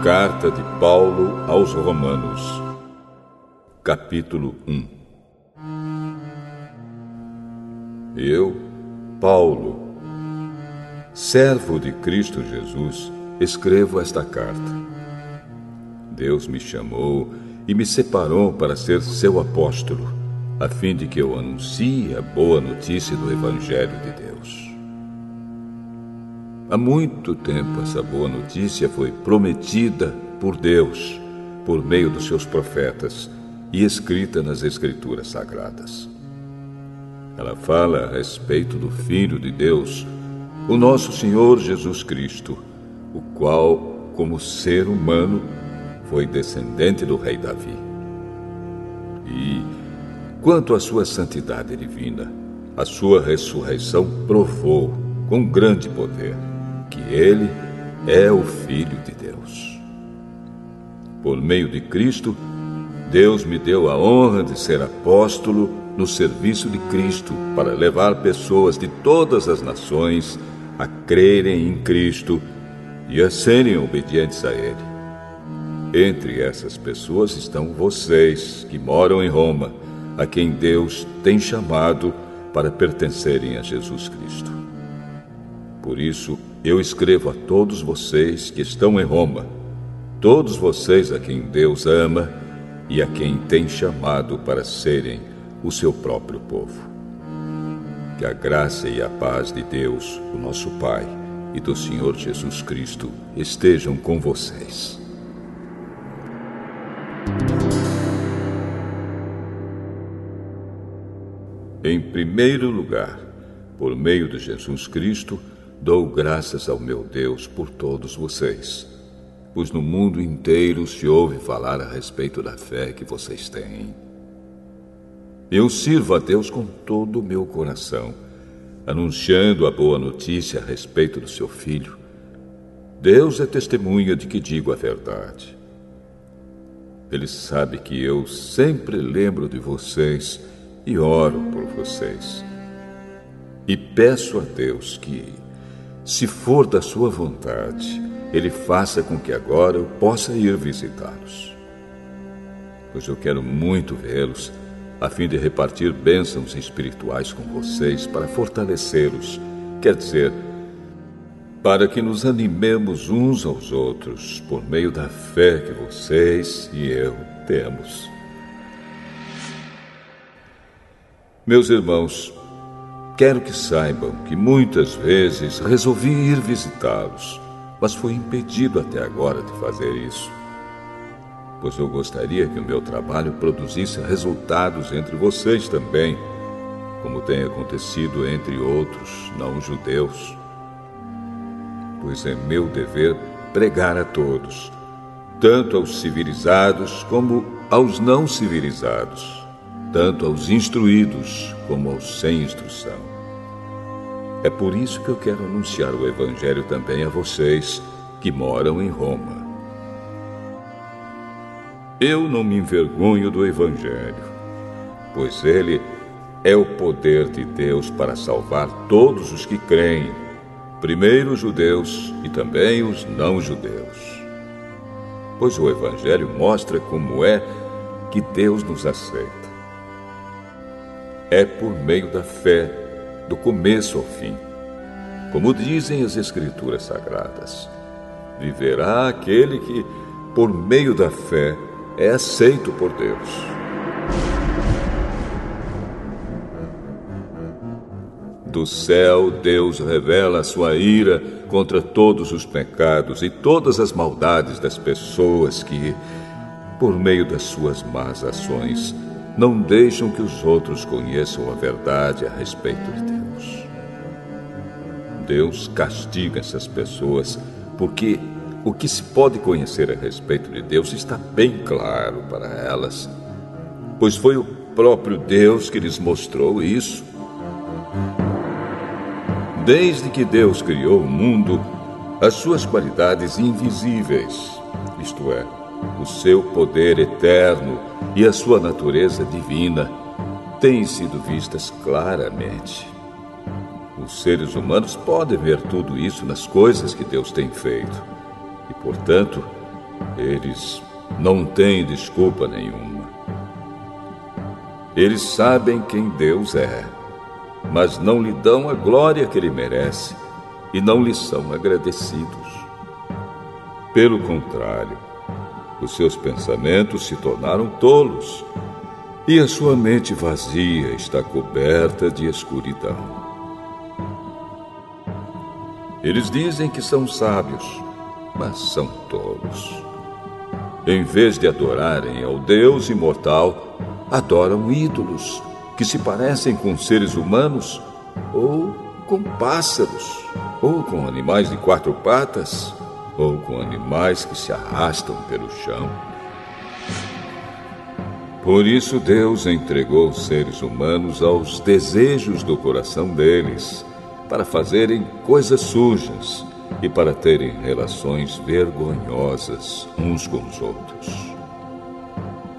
Carta de Paulo aos Romanos, capítulo 1. Eu, Paulo, servo de Cristo Jesus, escrevo esta carta. Deus me chamou e me separou para ser seu apóstolo, a fim de que eu anuncie a boa notícia do Evangelho de Deus. Há muito tempo essa boa notícia foi prometida por Deus, por meio dos seus profetas, e escrita nas Escrituras Sagradas. Ela fala a respeito do Filho de Deus, o nosso Senhor Jesus Cristo, o qual, como ser humano, foi descendente do rei Davi. E, quanto à sua santidade divina, a sua ressurreição provou, com grande poder, que ele é o Filho de Deus. Por meio de Cristo, Deus me deu a honra de ser apóstolo no serviço de Cristo para levar pessoas de todas as nações a crerem em Cristo e a serem obedientes a Ele. Entre essas pessoas estão vocês, que moram em Roma, a quem Deus tem chamado para pertencerem a Jesus Cristo. Por isso, eu escrevo a todos vocês que estão em Roma, todos vocês a quem Deus ama e a quem tem chamado para serem o seu próprio povo. Que a graça e a paz de Deus, o nosso Pai, e do Senhor Jesus Cristo estejam com vocês. Em primeiro lugar, por meio de Jesus Cristo, dou graças ao meu Deus por todos vocês, pois no mundo inteiro se ouve falar a respeito da fé que vocês têm. Eu sirvo a Deus com todo o meu coração, anunciando a boa notícia a respeito do seu Filho. Deus é testemunha de que digo a verdade. Ele sabe que eu sempre lembro de vocês e oro por vocês. E peço a Deus que, se for da sua vontade, Ele faça com que agora eu possa ir visitá-los. Pois eu quero muito vê-los, a fim de repartir bênçãos espirituais com vocês para fortalecê-los, quer dizer, para que nos animemos uns aos outros por meio da fé que vocês e eu temos. Meus irmãos, quero que saibam que muitas vezes resolvi ir visitá-los, mas fui impedido até agora de fazer isso, pois eu gostaria que o meu trabalho produzisse resultados entre vocês também, como tem acontecido entre outros não-judeus. Pois é meu dever pregar a todos, tanto aos civilizados como aos não civilizados, tanto aos instruídos como aos sem instrução. É por isso que eu quero anunciar o Evangelho também a vocês que moram em Roma. Eu não me envergonho do Evangelho, pois ele é o poder de Deus para salvar todos os que creem, primeiro os judeus e também os não-judeus. Pois o Evangelho mostra como é que Deus nos aceita. É por meio da fé, do começo ao fim. Como dizem as Escrituras Sagradas, viverá aquele que, por meio da fé, é aceito por Deus. Do céu, Deus revela a sua ira contra todos os pecados e todas as maldades das pessoas que, por meio das suas más ações, não deixam que os outros conheçam a verdade a respeito de Deus. Deus castiga essas pessoas porque o que se pode conhecer a respeito de Deus está bem claro para elas, pois foi o próprio Deus que lhes mostrou isso. Desde que Deus criou o mundo, as suas qualidades invisíveis, isto é, o seu poder eterno e a sua natureza divina, têm sido vistas claramente. Os seres humanos podem ver tudo isso nas coisas que Deus tem feito e, portanto, Eles não têm desculpa nenhuma. Eles sabem quem Deus é, mas não lhe dão a glória que ele merece e não lhe são agradecidos. Pelo contrário, os seus pensamentos se tornaram tolos e a sua mente vazia está coberta de escuridão. Eles dizem que são sábios, mas são tolos. Em vez de adorarem ao Deus imortal, adoram ídolos que se parecem com seres humanos, ou com pássaros, ou com animais de 4 patas, ou com animais que se arrastam pelo chão. Por isso Deus entregou os seres humanos aos desejos do coração deles, para fazerem coisas sujas e para terem relações vergonhosas uns com os outros.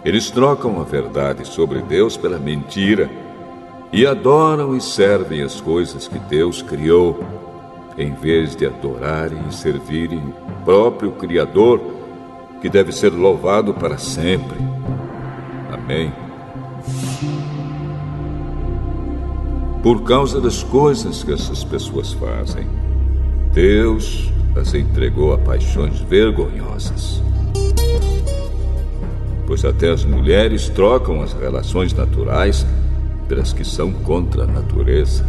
Eles trocam a verdade sobre Deus pela mentira e adoram e servem as coisas que Deus criou, em vez de adorarem e servirem o próprio Criador, que deve ser louvado para sempre. Amém. Por causa das coisas que essas pessoas fazem, Deus as entregou a paixões vergonhosas. Pois até as mulheres trocam as relações naturais pelas que são contra a natureza.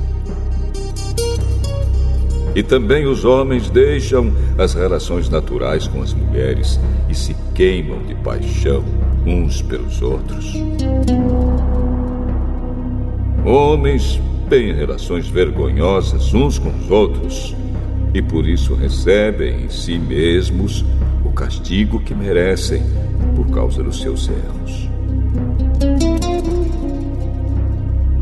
E também os homens deixam as relações naturais com as mulheres e se queimam de paixão uns pelos outros. Homens têm relações vergonhosas uns com os outros e por isso recebem em si mesmos o castigo que merecem por causa dos seus erros.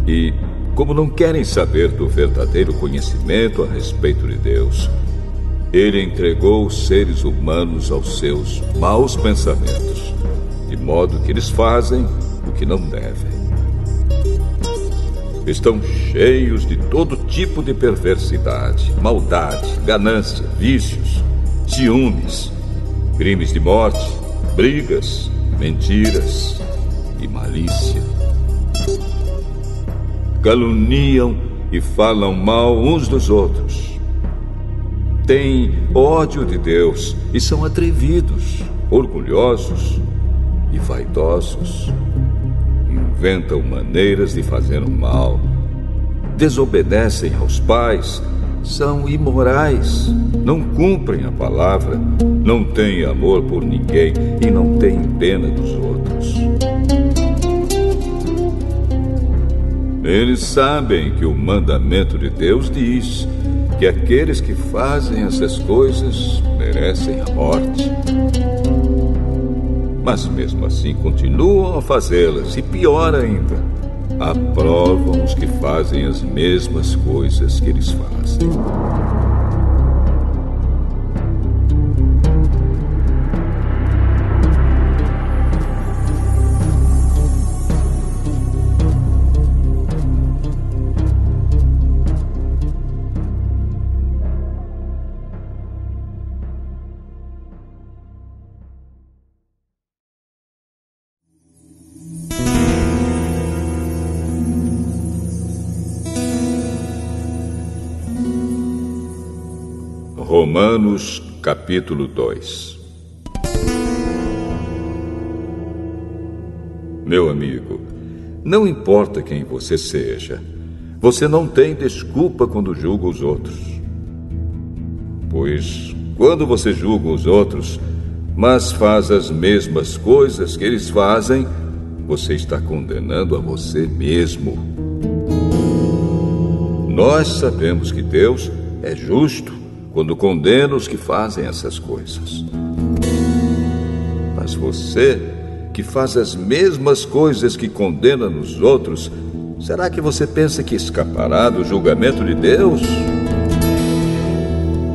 E, como não querem saber do verdadeiro conhecimento a respeito de Deus, ele entregou os seres humanos aos seus maus pensamentos, de modo que eles fazem o que não devem. Estão cheios de todo tipo de perversidade, maldade, ganância, vícios, ciúmes, crimes de morte, brigas, mentiras e malícia. Caluniam e falam mal uns dos outros. Têm ódio de Deus e são atrevidos, orgulhosos e vaidosos. Inventam maneiras de fazer o mal. Desobedecem aos pais, são imorais, não cumprem a palavra, não têm amor por ninguém e não têm pena dos outros. Eles sabem que o mandamento de Deus diz que aqueles que fazem essas coisas merecem a morte. Mas mesmo assim continuam a fazê-las e, pior ainda, aprovam os que fazem as mesmas coisas que eles fazem. Romanos, capítulo 2. Meu amigo, não importa quem você seja, você não tem desculpa quando julga os outros. Pois, quando você julga os outros, mas faz as mesmas coisas que eles fazem, você está condenando a você mesmo. Nós sabemos que Deus é justo quando condena os que fazem essas coisas. Mas você, que faz as mesmas coisas que condena nos outros, será que você pensa que escapará do julgamento de Deus?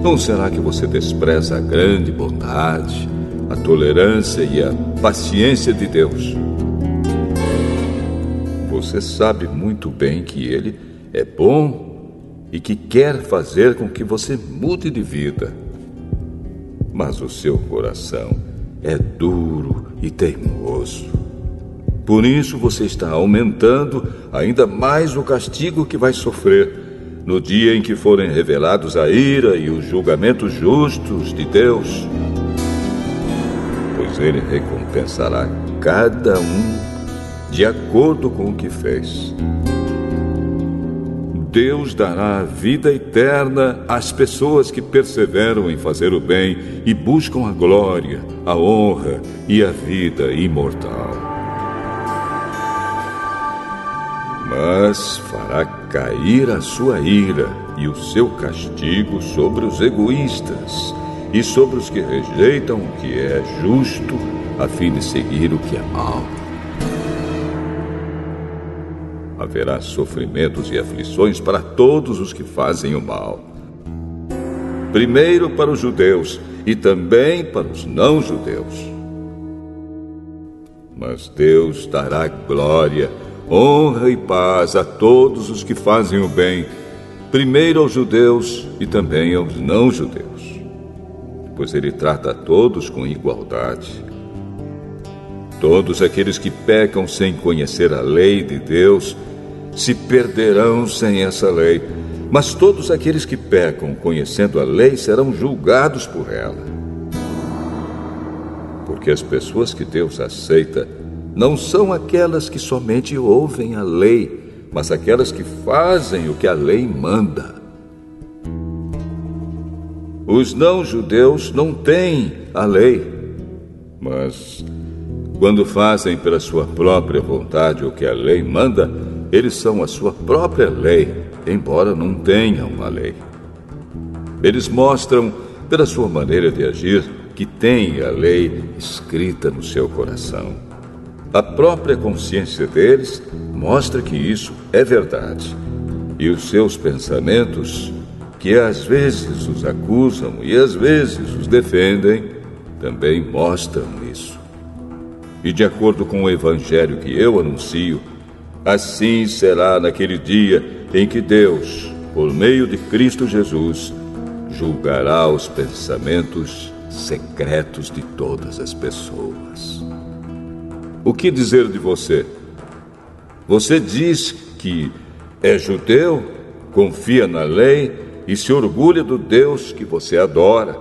Ou será que você despreza a grande bondade, a tolerância e a paciência de Deus? Você sabe muito bem que Ele é bom e que quer fazer com que você mude de vida. Mas o seu coração é duro e teimoso. Por isso você está aumentando ainda mais o castigo que vai sofrer no dia em que forem revelados a ira e os julgamentos justos de Deus. Pois Ele recompensará cada um de acordo com o que fez. Deus dará a vida eterna às pessoas que perseveram em fazer o bem e buscam a glória, a honra e a vida imortal. Mas fará cair a sua ira e o seu castigo sobre os egoístas e sobre os que rejeitam o que é justo a fim de seguir o que é mau. Haverá sofrimentos e aflições para todos os que fazem o mal. Primeiro para os judeus e também para os não-judeus. Mas Deus dará glória, honra e paz a todos os que fazem o bem, primeiro aos judeus e também aos não-judeus. Pois Ele trata a todos com igualdade. Todos aqueles que pecam sem conhecer a lei de Deus se perderão sem essa lei, mas todos aqueles que pecam conhecendo a lei serão julgados por ela. Porque as pessoas que Deus aceita não são aquelas que somente ouvem a lei, mas aquelas que fazem o que a lei manda. Os não-judeus não têm a lei, mas quando fazem pela sua própria vontade o que a lei manda, eles são a sua própria lei, embora não tenham a lei. Eles mostram, pela sua maneira de agir, que têm a lei escrita no seu coração. A própria consciência deles mostra que isso é verdade. E os seus pensamentos, que às vezes os acusam e às vezes os defendem, também mostram isso. E de acordo com o evangelho que eu anuncio, assim será naquele dia em que Deus, por meio de Cristo Jesus, julgará os pensamentos secretos de todas as pessoas. O que dizer de você? Você diz que é judeu, confia na lei e se orgulha do Deus que você adora.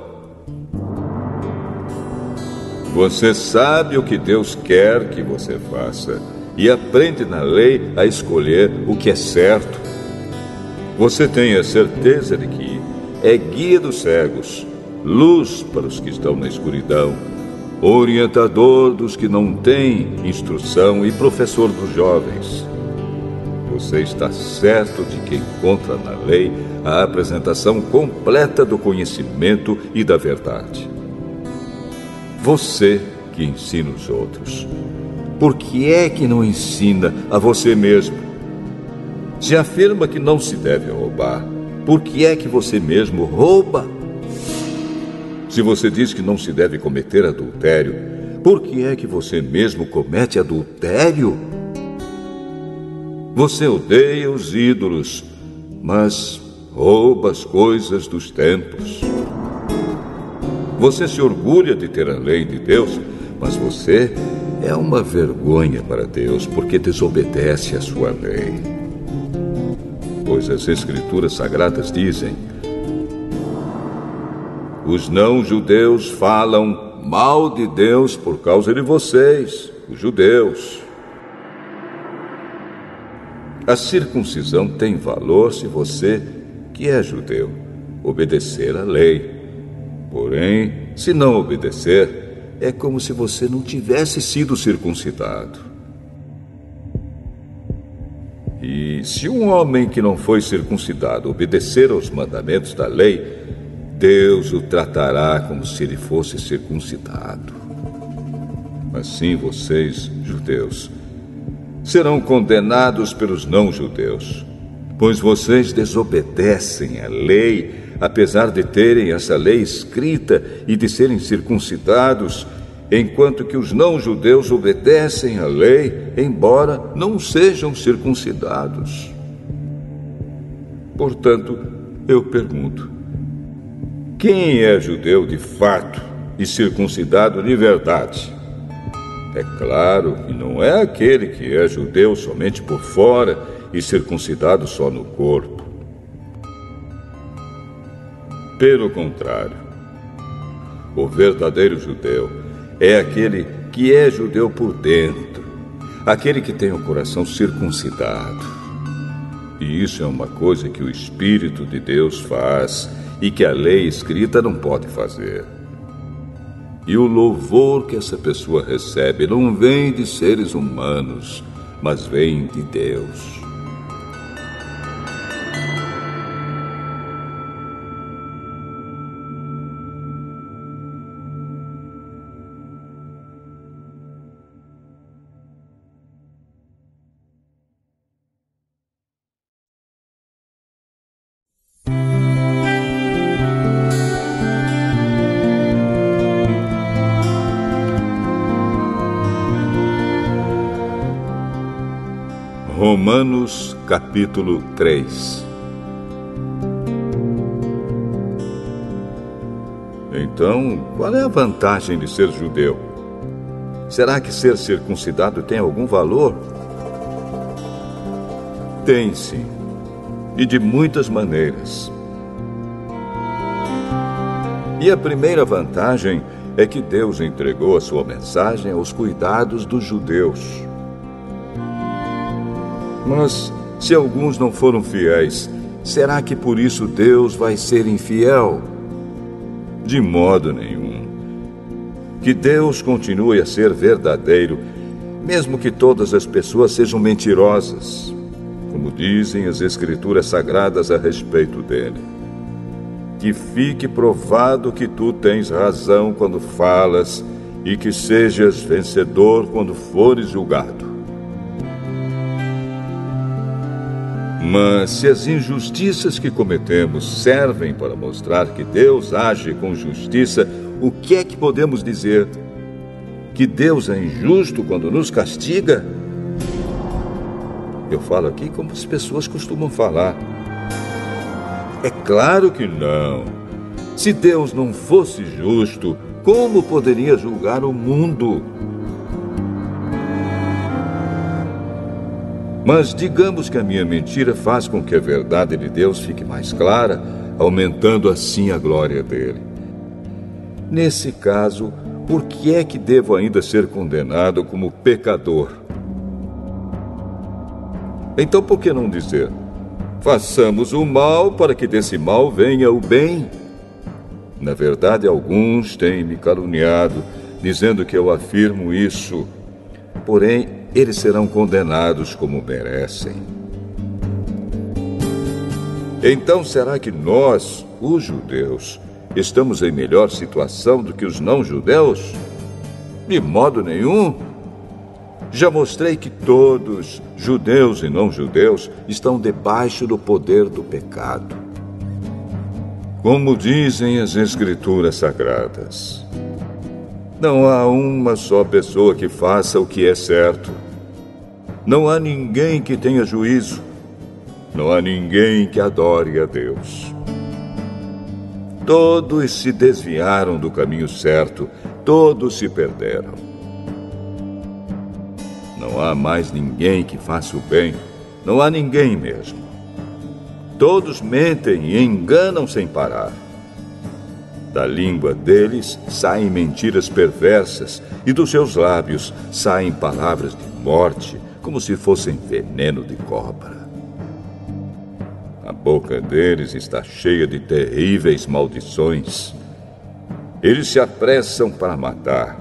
Você sabe o que Deus quer que você faça e aprende na lei a escolher o que é certo. Você tem a certeza de que é guia dos cegos, luz para os que estão na escuridão, orientador dos que não têm instrução e professor dos jovens. Você está certo de que encontra na lei a apresentação completa do conhecimento e da verdade. Você que ensina os outros, por que é que não ensina a você mesmo? Se afirma que não se deve roubar, por que é que você mesmo rouba? Se você diz que não se deve cometer adultério, por que é que você mesmo comete adultério? Você odeia os ídolos, mas rouba as coisas dos templos. Você se orgulha de ter a lei de Deus, mas você é uma vergonha para Deus porque desobedece à sua lei. Pois as Escrituras Sagradas dizem: os não-judeus falam mal de Deus por causa de vocês, os judeus. A circuncisão tem valor se você, que é judeu, obedecer à lei. Porém, se não obedecer, é como se você não tivesse sido circuncidado. E se um homem que não foi circuncidado obedecer aos mandamentos da lei, Deus o tratará como se ele fosse circuncidado. Assim vocês, judeus, serão condenados pelos não-judeus, pois vocês desobedecem à lei, apesar de terem essa lei escrita e de serem circuncidados, enquanto que os não-judeus obedecem à lei, embora não sejam circuncidados. Portanto, eu pergunto: quem é judeu de fato e circuncidado de verdade. É claro que não é aquele que é judeu somente por fora e circuncidado só no corpo. Pelo contrário, o verdadeiro judeu é aquele que é judeu por dentro, aquele que tem o coração circuncidado. E isso é uma coisa que o Espírito de Deus faz e que a lei escrita não pode fazer. E o louvor que essa pessoa recebe não vem de seres humanos, mas vem de Deus. Romanos, capítulo 3. Então, qual é a vantagem de ser judeu? Será que ser circuncidado tem algum valor? Tem sim, e de muitas maneiras. E a primeira vantagem é que Deus entregou a sua mensagem aos cuidados dos judeus. Mas, se alguns não foram fiéis, será que por isso Deus vai ser infiel? De modo nenhum. Que Deus continue a ser verdadeiro, mesmo que todas as pessoas sejam mentirosas, como dizem as Escrituras Sagradas a respeito dele. Que fique provado que tu tens razão quando falas e que sejas vencedor quando fores julgado. Mas se as injustiças que cometemos servem para mostrar que Deus age com justiça, o que é que podemos dizer? Que Deus é injusto quando nos castiga? Eu falo aqui como as pessoas costumam falar. É claro que não. Se Deus não fosse justo, como poderia julgar o mundo? Mas digamos que a minha mentira faz com que a verdade de Deus fique mais clara, aumentando assim a glória dele. Nesse caso, por que é que devo ainda ser condenado como pecador? Então por que não dizer: façamos o mal para que desse mal venha o bem? Na verdade, alguns têm me caluniado, dizendo que eu afirmo isso. Porém, eles serão condenados como merecem. Então, será que nós, os judeus, estamos em melhor situação do que os não-judeus? De modo nenhum. Já mostrei que todos, judeus e não-judeus, estão debaixo do poder do pecado. Como dizem as Escrituras Sagradas, não há uma só pessoa que faça o que é certo. Não há ninguém que tenha juízo. Não há ninguém que adore a Deus. Todos se desviaram do caminho certo. Todos se perderam. Não há mais ninguém que faça o bem. Não há ninguém mesmo. Todos mentem e enganam sem parar. Da língua deles saem mentiras perversas e dos seus lábios saem palavras de morte, como se fossem veneno de cobra. A boca deles está cheia de terríveis maldições. Eles se apressam para matar.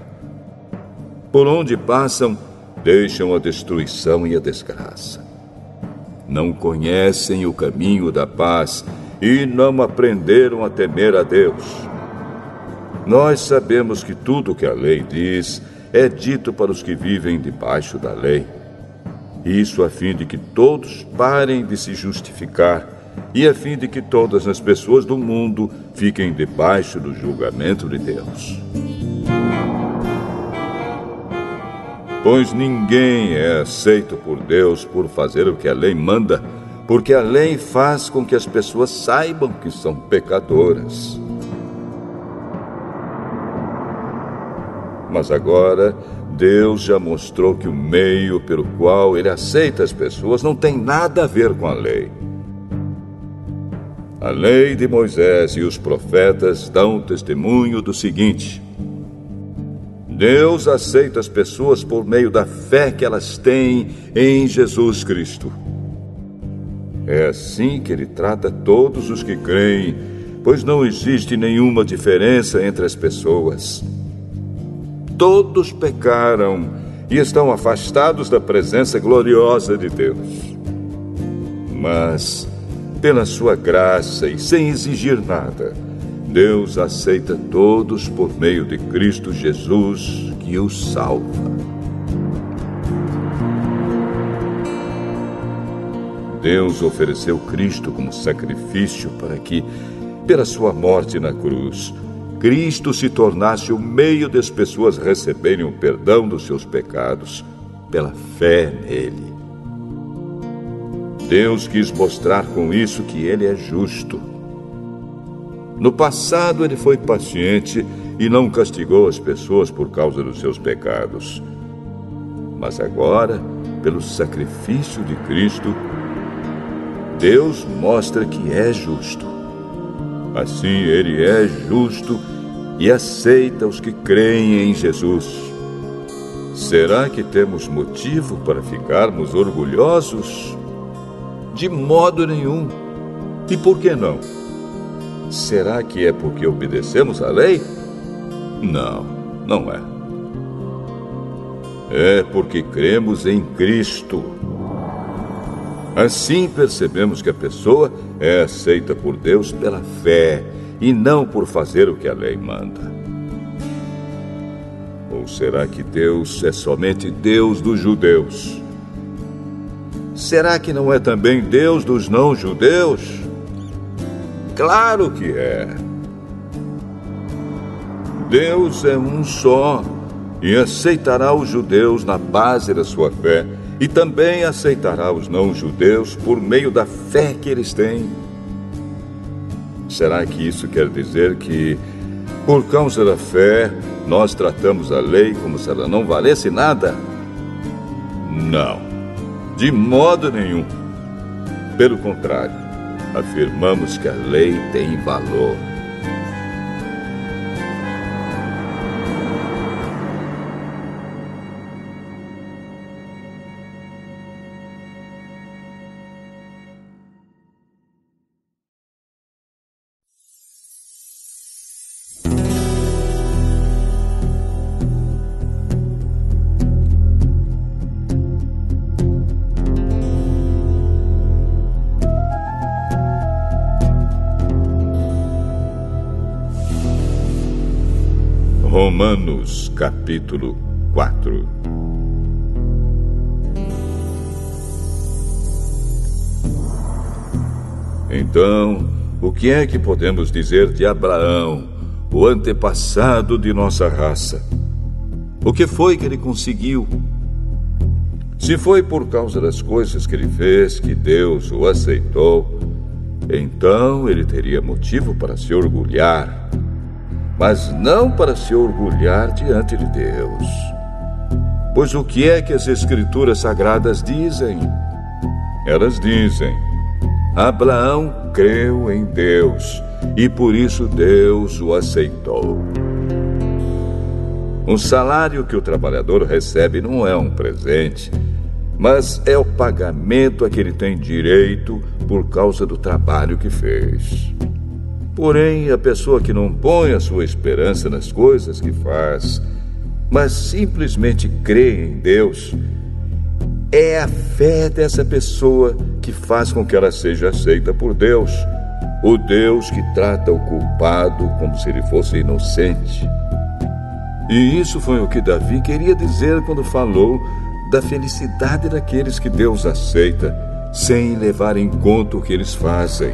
Por onde passam, deixam a destruição e a desgraça. Não conhecem o caminho da paz e não aprenderam a temer a Deus. Nós sabemos que tudo o que a lei diz é dito para os que vivem debaixo da lei. Isso a fim de que todos parem de se justificar e a fim de que todas as pessoas do mundo fiquem debaixo do julgamento de Deus. Pois ninguém é aceito por Deus por fazer o que a lei manda, porque a lei faz com que as pessoas saibam que são pecadoras. Mas agora, Deus já mostrou que o meio pelo qual ele aceita as pessoas não tem nada a ver com a lei. A lei de Moisés e os profetas dão testemunho do seguinte: Deus aceita as pessoas por meio da fé que elas têm em Jesus Cristo. É assim que ele trata todos os que creem, pois não existe nenhuma diferença entre as pessoas. Todos pecaram e estão afastados da presença gloriosa de Deus. Mas, pela sua graça e sem exigir nada, Deus aceita todos por meio de Cristo Jesus, que os salva. Deus ofereceu Cristo como sacrifício para que, pela sua morte na cruz, Cristo se tornasse o meio das pessoas receberem o perdão dos seus pecados pela fé nele. Deus quis mostrar com isso que ele é justo. No passado, ele foi paciente e não castigou as pessoas por causa dos seus pecados. Mas agora, pelo sacrifício de Cristo, Deus mostra que é justo. Assim, ele é justo e aceita os que creem em Jesus. Será que temos motivo para ficarmos orgulhosos? De modo nenhum. E por que não? Será que é porque obedecemos à lei? Não, não é. É porque cremos em Cristo. Assim percebemos que a pessoa é aceita por Deus pela fé e não por fazer o que a lei manda. Ou será que Deus é somente Deus dos judeus? Será que não é também Deus dos não-judeus? Claro que é. Deus é um só e aceitará os judeus na base da sua fé e também aceitará os não-judeus por meio da fé que eles têm. Será que isso quer dizer que, por causa da fé, nós tratamos a lei como se ela não valesse nada? Não, de modo nenhum. Pelo contrário, afirmamos que a lei tem valor. Romanos, capítulo 4. Então, o que é que podemos dizer de Abraão, o antepassado de nossa raça? O que foi que ele conseguiu? Se foi por causa das coisas que ele fez que Deus o aceitou, então ele teria motivo para se orgulhar, mas não para se orgulhar diante de Deus. Pois o que é que as Escrituras Sagradas dizem? Elas dizem: Abraão creu em Deus e por isso Deus o aceitou. O salário que o trabalhador recebe não é um presente, mas é o pagamento a que ele tem direito por causa do trabalho que fez. Porém, a pessoa que não põe a sua esperança nas coisas que faz, mas simplesmente crê em Deus, é a fé dessa pessoa que faz com que ela seja aceita por Deus, o Deus que trata o culpado como se ele fosse inocente. E isso foi o que Davi queria dizer quando falou da felicidade daqueles que Deus aceita, sem levar em conta o que eles fazem.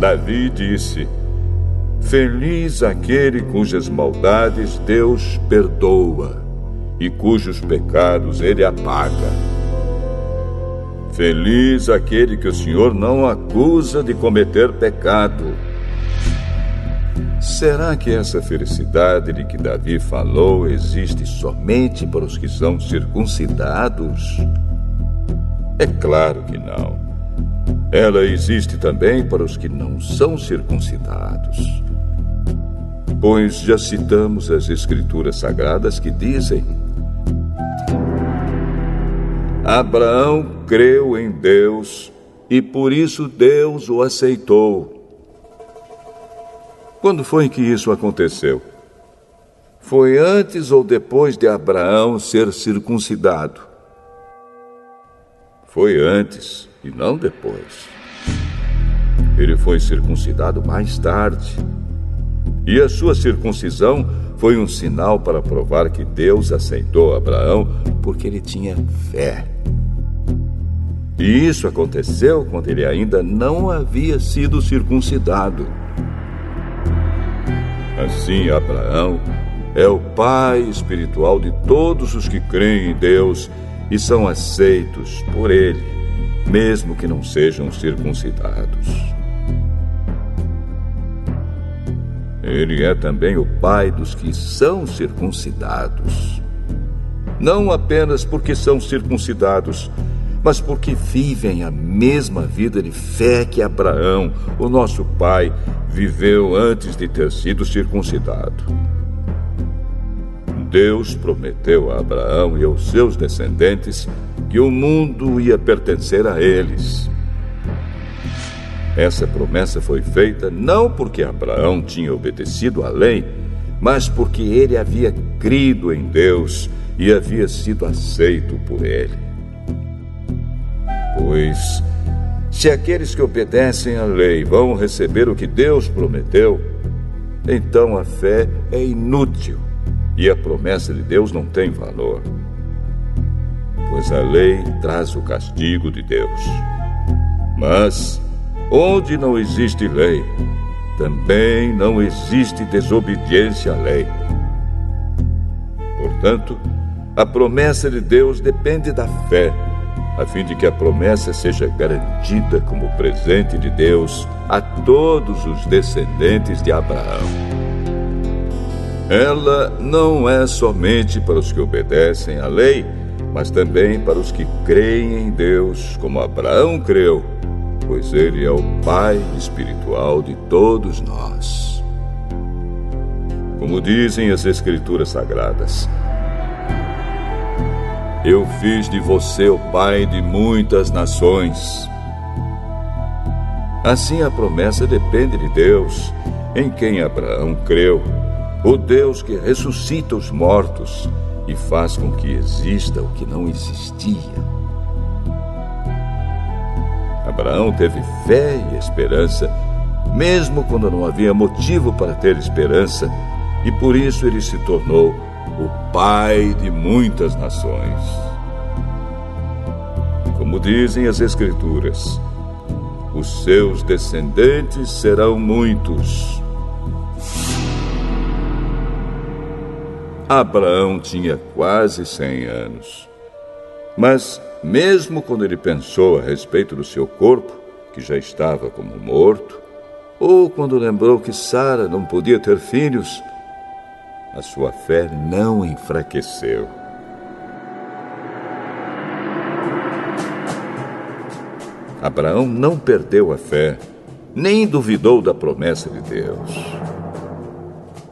Davi disse: Feliz aquele cujas maldades Deus perdoa e cujos pecados ele apaga. Feliz aquele que o Senhor não acusa de cometer pecado. Será que essa felicidade de que Davi falou existe somente para os que são circuncidados? É claro que não. Ela existe também para os que não são circuncidados. Pois já citamos as Escrituras Sagradas que dizem: Abraão creu em Deus e por isso Deus o aceitou. Quando foi que isso aconteceu? Foi antes ou depois de Abraão ser circuncidado? Foi antes e não depois. Ele foi circuncidado mais tarde. E a sua circuncisão foi um sinal para provar que Deus aceitou Abraão porque ele tinha fé. E isso aconteceu quando ele ainda não havia sido circuncidado. Assim, Abraão é o pai espiritual de todos os que creem em Deus e são aceitos por ele, mesmo que não sejam circuncidados. Ele é também o pai dos que são circuncidados. Não apenas porque são circuncidados, mas porque vivem a mesma vida de fé que Abraão, o nosso pai, viveu antes de ter sido circuncidado. Deus prometeu a Abraão e aos seus descendentes que o mundo ia pertencer a eles. Essa promessa foi feita não porque Abraão tinha obedecido à lei, mas porque ele havia crido em Deus e havia sido aceito por ele. Pois, se aqueles que obedecem à lei vão receber o que Deus prometeu, então a fé é inútil e a promessa de Deus não tem valor. Pois a lei traz o castigo de Deus. Mas, onde não existe lei, também não existe desobediência à lei. Portanto, a promessa de Deus depende da fé, a fim de que a promessa seja garantida como presente de Deus a todos os descendentes de Abraão. Ela não é somente para os que obedecem à lei, mas também para os que creem em Deus, como Abraão creu, pois ele é o pai espiritual de todos nós. Como dizem as Escrituras Sagradas: Eu fiz de você o pai de muitas nações. Assim a promessa depende de Deus, em quem Abraão creu, o Deus que ressuscita os mortos e faz com que exista o que não existia. Abraão teve fé e esperança, mesmo quando não havia motivo para ter esperança, e por isso ele se tornou o pai de muitas nações. Como dizem as Escrituras, os seus descendentes serão muitos. Abraão tinha quase 100 anos. Mas, mesmo quando ele pensou a respeito do seu corpo, que já estava como morto, ou quando lembrou que Sara não podia ter filhos, a sua fé não enfraqueceu. Abraão não perdeu a fé, nem duvidou da promessa de Deus.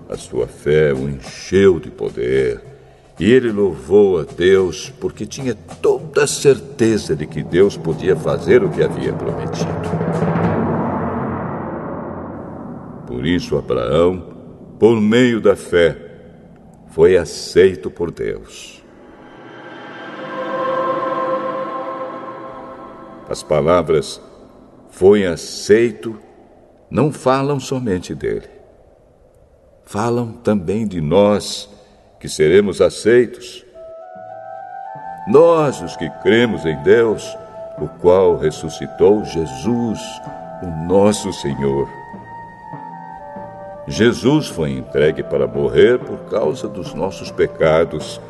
A sua fé o encheu de poder, e ele louvou a Deus porque tinha toda a certeza de que Deus podia fazer o que havia prometido. Por isso, Abraão, por meio da fé, foi aceito por Deus. As palavras "foi aceito" não falam somente dele. Falam também de nós, que seremos aceitos. Nós, os que cremos em Deus, o qual ressuscitou Jesus, o nosso Senhor. Jesus foi entregue para morrer por causa dos nossos pecados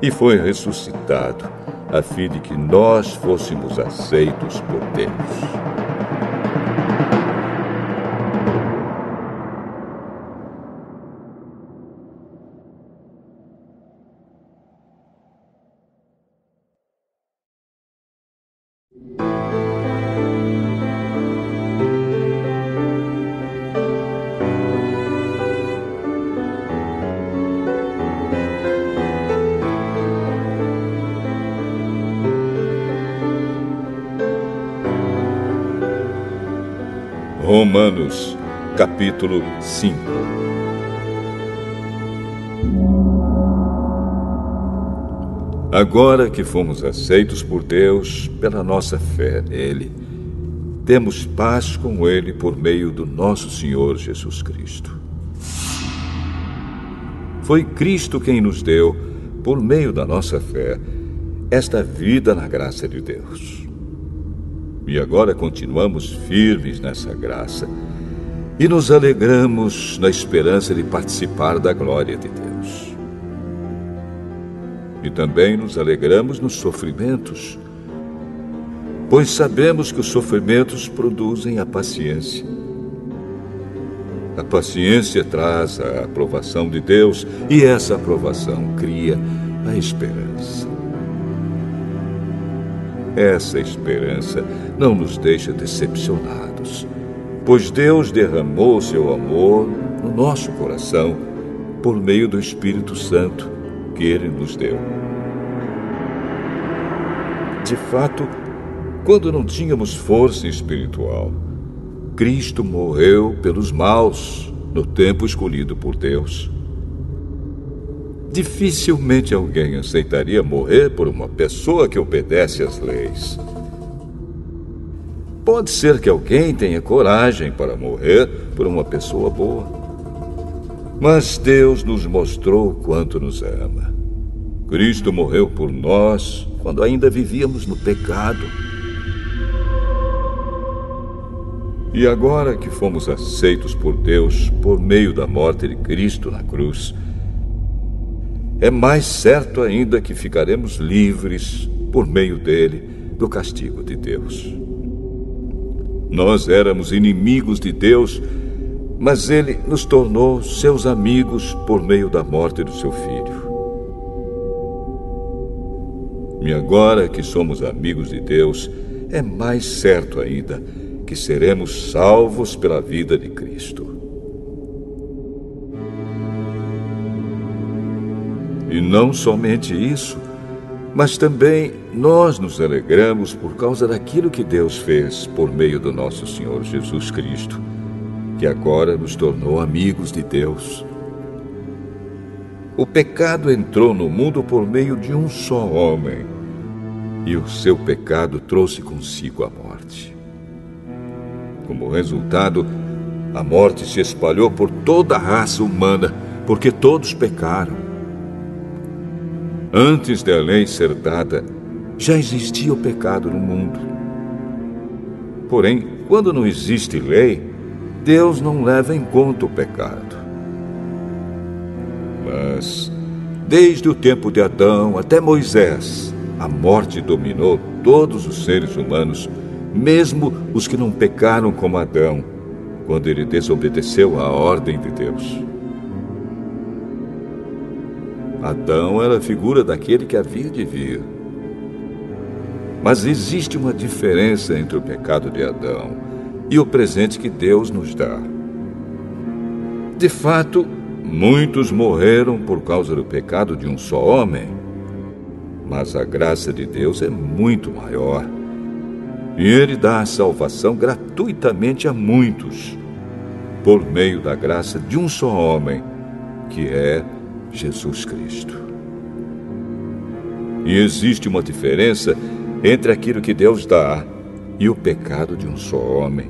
e foi ressuscitado, a fim de que nós fôssemos aceitos por Deus. Romanos, capítulo 5. Agora que fomos aceitos por Deus pela nossa fé nele, temos paz com ele por meio do nosso Senhor Jesus Cristo. Foi Cristo quem nos deu, por meio da nossa fé, esta vida na graça de Deus. E agora continuamos firmes nessa graça e nos alegramos na esperança de participar da glória de Deus. E também nos alegramos nos sofrimentos, pois sabemos que os sofrimentos produzem a paciência. A paciência traz a aprovação de Deus e essa aprovação cria a esperança. Essa esperança não nos deixa decepcionados, pois Deus derramou seu amor no nosso coração por meio do Espírito Santo que Ele nos deu. De fato, quando não tínhamos força espiritual, Cristo morreu pelos maus no tempo escolhido por Deus. Dificilmente alguém aceitaria morrer por uma pessoa que obedece às leis. Pode ser que alguém tenha coragem para morrer por uma pessoa boa. Mas Deus nos mostrou o quanto nos ama. Cristo morreu por nós quando ainda vivíamos no pecado. E agora que fomos aceitos por Deus por meio da morte de Cristo na cruz, é mais certo ainda que ficaremos livres, por meio dele, do castigo de Deus. Nós éramos inimigos de Deus, mas ele nos tornou seus amigos por meio da morte do seu Filho. E agora que somos amigos de Deus, é mais certo ainda que seremos salvos pela vida de Cristo. E não somente isso, mas também nós nos alegramos por causa daquilo que Deus fez por meio do nosso Senhor Jesus Cristo, que agora nos tornou amigos de Deus. O pecado entrou no mundo por meio de um só homem, e o seu pecado trouxe consigo a morte. Como resultado, a morte se espalhou por toda a raça humana, porque todos pecaram. Antes da lei ser dada, já existia o pecado no mundo. Porém, quando não existe lei, Deus não leva em conta o pecado. Mas, desde o tempo de Adão até Moisés, a morte dominou todos os seres humanos, mesmo os que não pecaram como Adão, quando ele desobedeceu à ordem de Deus. Adão era a figura daquele que havia de vir. Mas existe uma diferença entre o pecado de Adão e o presente que Deus nos dá. De fato, muitos morreram por causa do pecado de um só homem, mas a graça de Deus é muito maior. E Ele dá a salvação gratuitamente a muitos, por meio da graça de um só homem, que é Jesus Cristo. E existe uma diferença entre aquilo que Deus dá e o pecado de um só homem.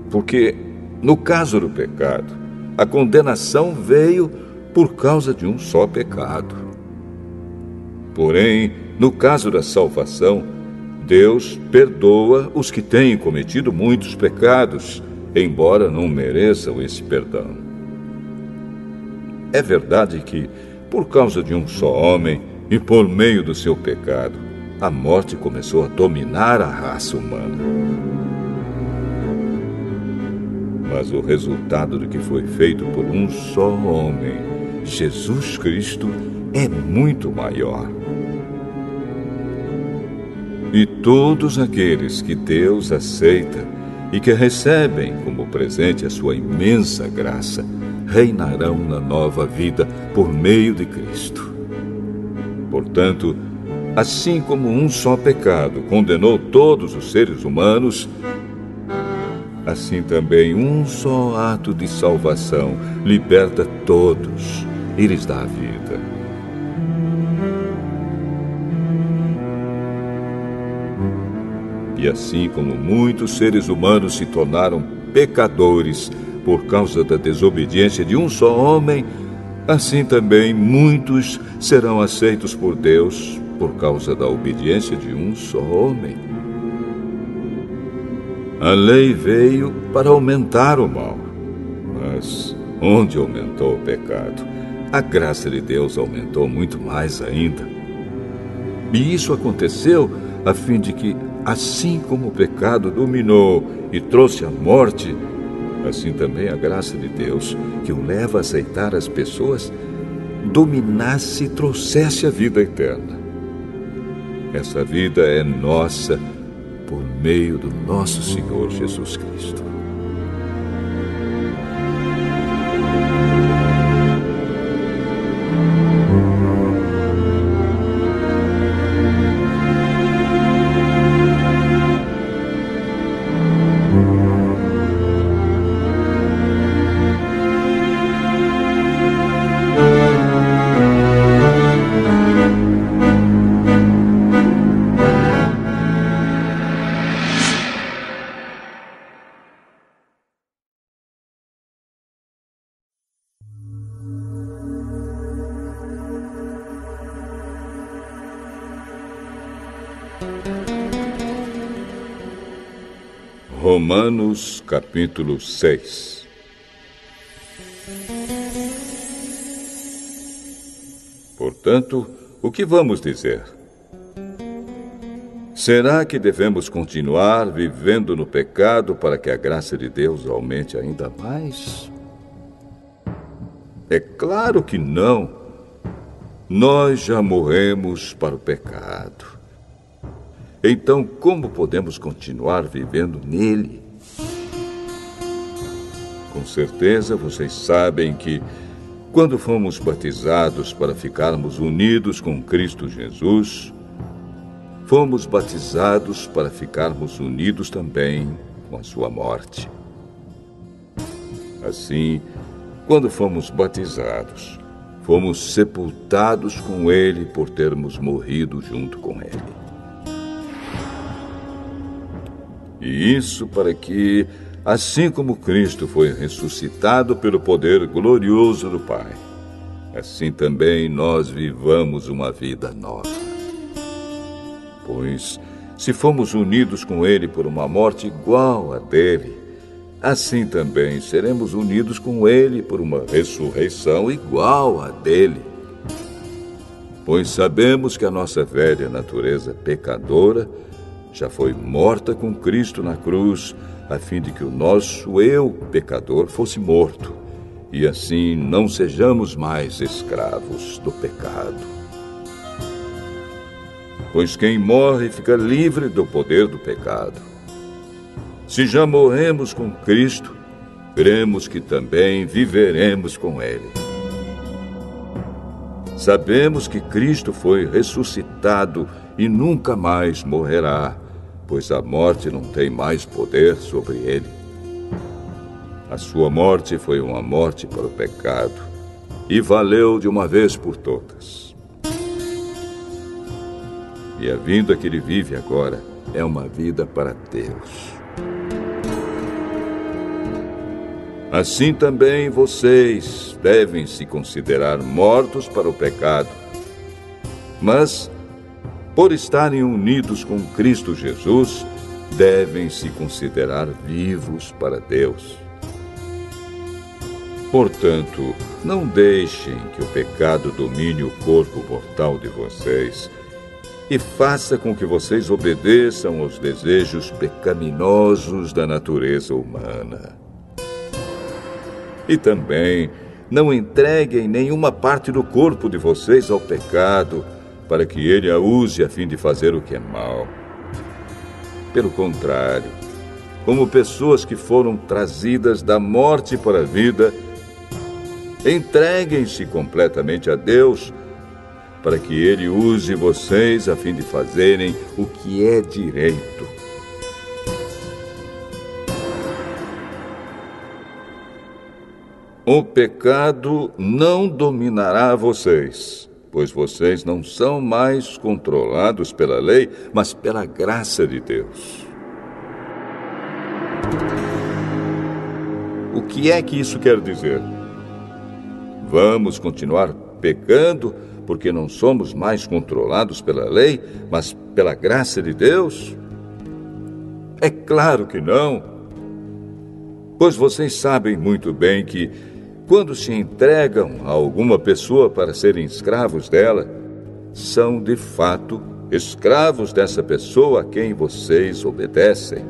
Porque, no caso do pecado, a condenação veio por causa de um só pecado. Porém, no caso da salvação, Deus perdoa os que têm cometido muitos pecados, embora não mereçam esse perdão. É verdade que, por causa de um só homem e por meio do seu pecado, a morte começou a dominar a raça humana. Mas o resultado do que foi feito por um só homem, Jesus Cristo, é muito maior. E todos aqueles que Deus aceita e que recebem como presente a sua imensa graça, reinarão na nova vida por meio de Cristo. Portanto, assim como um só pecado condenou todos os seres humanos, Assim também um só ato de salvação liberta todos e lhes dá a vida. E assim como muitos seres humanos se tornaram pecadores por causa da desobediência de um só homem, assim também muitos serão aceitos por Deus por causa da obediência de um só homem. A lei veio para aumentar o mal, mas onde aumentou o pecado, a graça de Deus aumentou muito mais ainda. E isso aconteceu a fim de que, assim como o pecado dominou e trouxe a morte, assim também a graça de Deus, que o leva a aceitar as pessoas, dominasse e trouxesse a vida eterna. Essa vida é nossa por meio do nosso Senhor Jesus Cristo. Romanos capítulo 6. Portanto, o que vamos dizer? Será que devemos continuar vivendo no pecado para que a graça de Deus aumente ainda mais? É claro que não. Nós já morremos para o pecado. Então, como podemos continuar vivendo nele? Com certeza vocês sabem que, quando fomos batizados para ficarmos unidos com Cristo Jesus, fomos batizados para ficarmos unidos também com a sua morte. Assim, quando fomos batizados, fomos sepultados com ele por termos morrido junto com ele. E isso para que, assim como Cristo foi ressuscitado pelo poder glorioso do Pai, assim também nós vivamos uma vida nova. Pois, se fomos unidos com Ele por uma morte igual à dele, assim também seremos unidos com Ele por uma ressurreição igual à dele. Pois sabemos que a nossa velha natureza pecadora já foi morta com Cristo na cruz, a fim de que o nosso eu, pecador, fosse morto, e assim não sejamos mais escravos do pecado. Pois quem morre fica livre do poder do pecado. Se já morremos com Cristo, cremos que também viveremos com Ele. Sabemos que Cristo foi ressuscitado e nunca mais morrerá, pois a morte não tem mais poder sobre ele. A sua morte foi uma morte para o pecado e valeu de uma vez por todas. E a vida que ele vive agora é uma vida para Deus. Assim também vocês devem se considerar mortos para o pecado, mas, por estarem unidos com Cristo Jesus, devem se considerar vivos para Deus. Portanto, não deixem que o pecado domine o corpo mortal de vocês e faça com que vocês obedeçam aos desejos pecaminosos da natureza humana. E também não entreguem nenhuma parte do corpo de vocês ao pecado, para que ele a use a fim de fazer o que é mal. Pelo contrário, como pessoas que foram trazidas da morte para a vida, entreguem-se completamente a Deus, para que ele use vocês a fim de fazerem o que é direito. o pecado não dominará vocês, pois vocês não são mais controlados pela lei, mas pela graça de Deus. O que é que isso quer dizer? Vamos continuar pecando porque não somos mais controlados pela lei, mas pela graça de Deus? É claro que não. Pois vocês sabem muito bem que, quando se entregam a alguma pessoa para serem escravos dela, são de fato escravos dessa pessoa a quem vocês obedecem.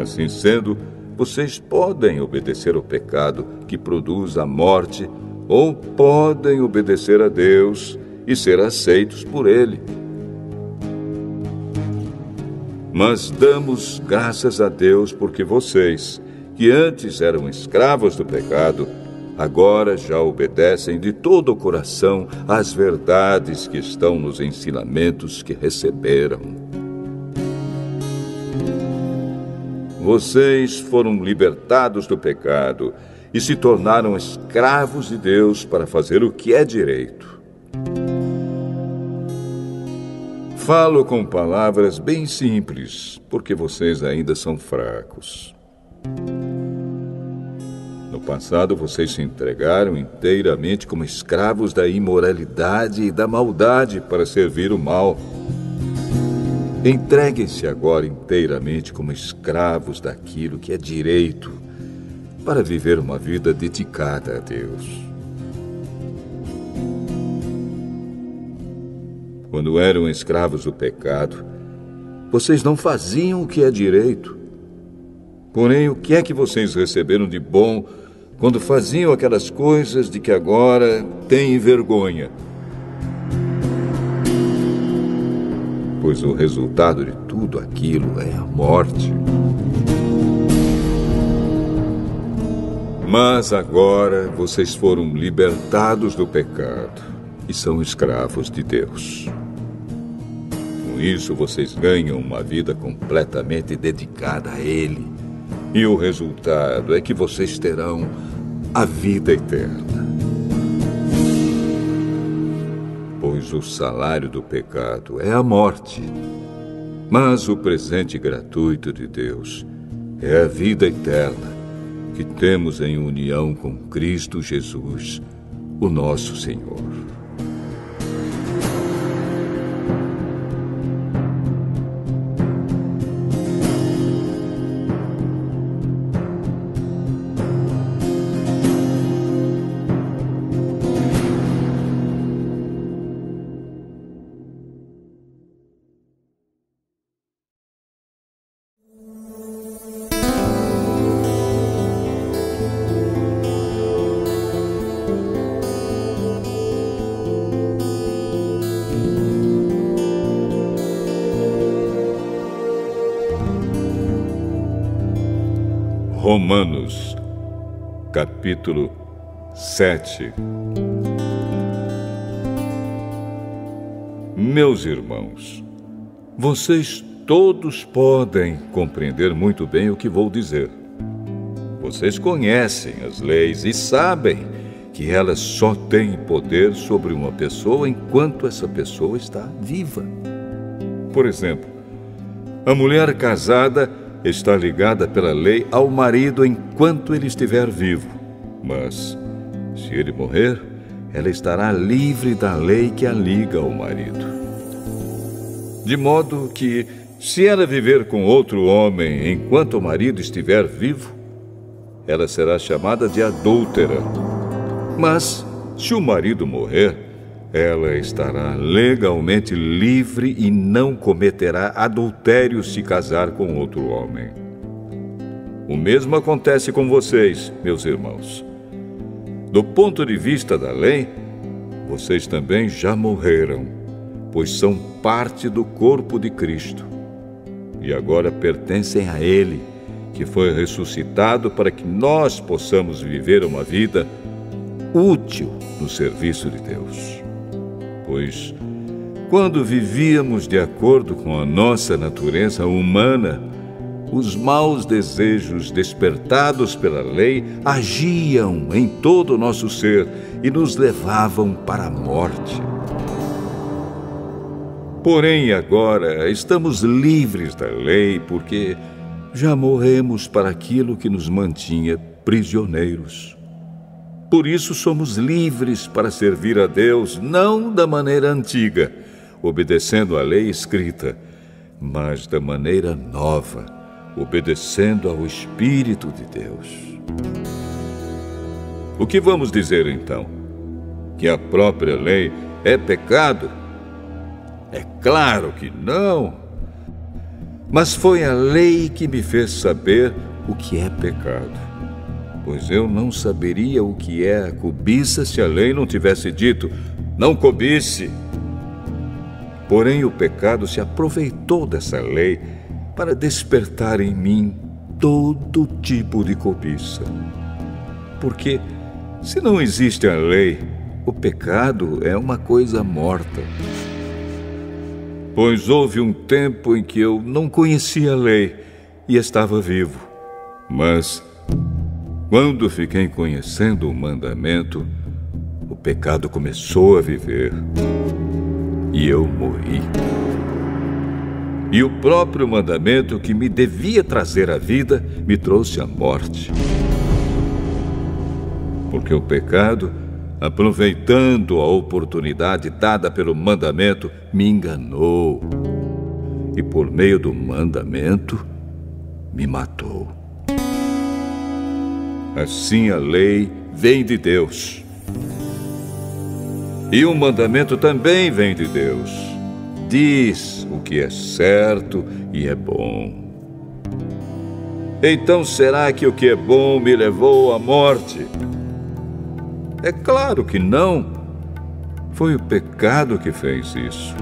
Assim sendo, vocês podem obedecer ao pecado que produz a morte, ou podem obedecer a Deus e ser aceitos por Ele. Mas damos graças a Deus porque vocês, que antes eram escravos do pecado, agora já obedecem de todo o coração às verdades que estão nos ensinamentos que receberam. Vocês foram libertados do pecado e se tornaram escravos de Deus para fazer o que é direito. Falo com palavras bem simples, porque vocês ainda são fracos. No passado, vocês se entregaram inteiramente como escravos da imoralidade e da maldade para servir o mal. Entreguem-se agora inteiramente como escravos daquilo que é direito, para viver uma vida dedicada a Deus. Quando eram escravos do pecado, vocês não faziam o que é direito. Porém, o que é que vocês receberam de bom quando faziam aquelas coisas de que agora têm vergonha? Pois o resultado de tudo aquilo é a morte. Mas agora vocês foram libertados do pecado e são escravos de Deus. Com isso, vocês ganham uma vida completamente dedicada a Ele. E o resultado é que vocês terão a vida eterna. Pois o salário do pecado é a morte, mas o presente gratuito de Deus é a vida eterna que temos em união com Cristo Jesus, o nosso Senhor. Romanos, capítulo 7. Meus irmãos, vocês todos podem compreender muito bem o que vou dizer. Vocês conhecem as leis e sabem que elas só têm poder sobre uma pessoa enquanto essa pessoa está viva. Por exemplo, a mulher casada está ligada pela lei ao marido enquanto ele estiver vivo. Mas, se ele morrer, ela estará livre da lei que a liga ao marido. De modo que, se ela viver com outro homem enquanto o marido estiver vivo, ela será chamada de adúltera. Mas, se o marido morrer, ela estará legalmente livre e não cometerá adultério se casar com outro homem. O mesmo acontece com vocês, meus irmãos. Do ponto de vista da lei, vocês também já morreram, pois são parte do corpo de Cristo. E agora pertencem a Ele, que foi ressuscitado para que nós possamos viver uma vida útil no serviço de Deus. Pois, quando vivíamos de acordo com a nossa natureza humana, os maus desejos despertados pela lei agiam em todo o nosso ser e nos levavam para a morte. Porém, agora estamos livres da lei porque já morremos para aquilo que nos mantinha prisioneiros. Por isso somos livres para servir a Deus, não da maneira antiga, obedecendo à lei escrita, mas da maneira nova, obedecendo ao Espírito de Deus. O que vamos dizer então? Que a própria lei é pecado? É claro que não. Mas foi a lei que me fez saber o que é pecado. Pois eu não saberia o que é a cobiça se a lei não tivesse dito: não cobice. Porém, o pecado se aproveitou dessa lei para despertar em mim todo tipo de cobiça. Porque, se não existe a lei, o pecado é uma coisa morta. Pois houve um tempo em que eu não conhecia a lei e estava vivo. Mas, quando fiquei conhecendo o mandamento, o pecado começou a viver. E eu morri. E o próprio mandamento que me devia trazer a vida me trouxe a morte. Porque o pecado, aproveitando a oportunidade dada pelo mandamento, me enganou. E por meio do mandamento, me matou. Assim a lei vem de Deus. E o mandamento também vem de Deus. Diz o que é certo e é bom. Então será que o que é bom me levou à morte? É claro que não. Foi o pecado que fez isso.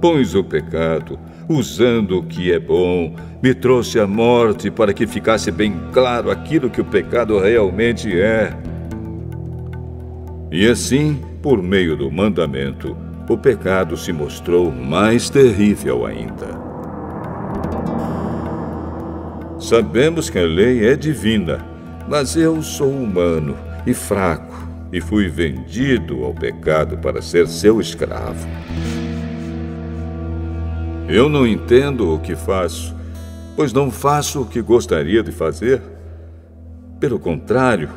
Pois o pecado, usando o que é bom, me trouxe à morte para que ficasse bem claro aquilo que o pecado realmente é. E assim, por meio do mandamento, o pecado se mostrou mais terrível ainda. Sabemos que a lei é divina, mas eu sou humano e fraco, e fui vendido ao pecado para ser seu escravo. Eu não entendo o que faço, pois não faço o que gostaria de fazer. Pelo contrário,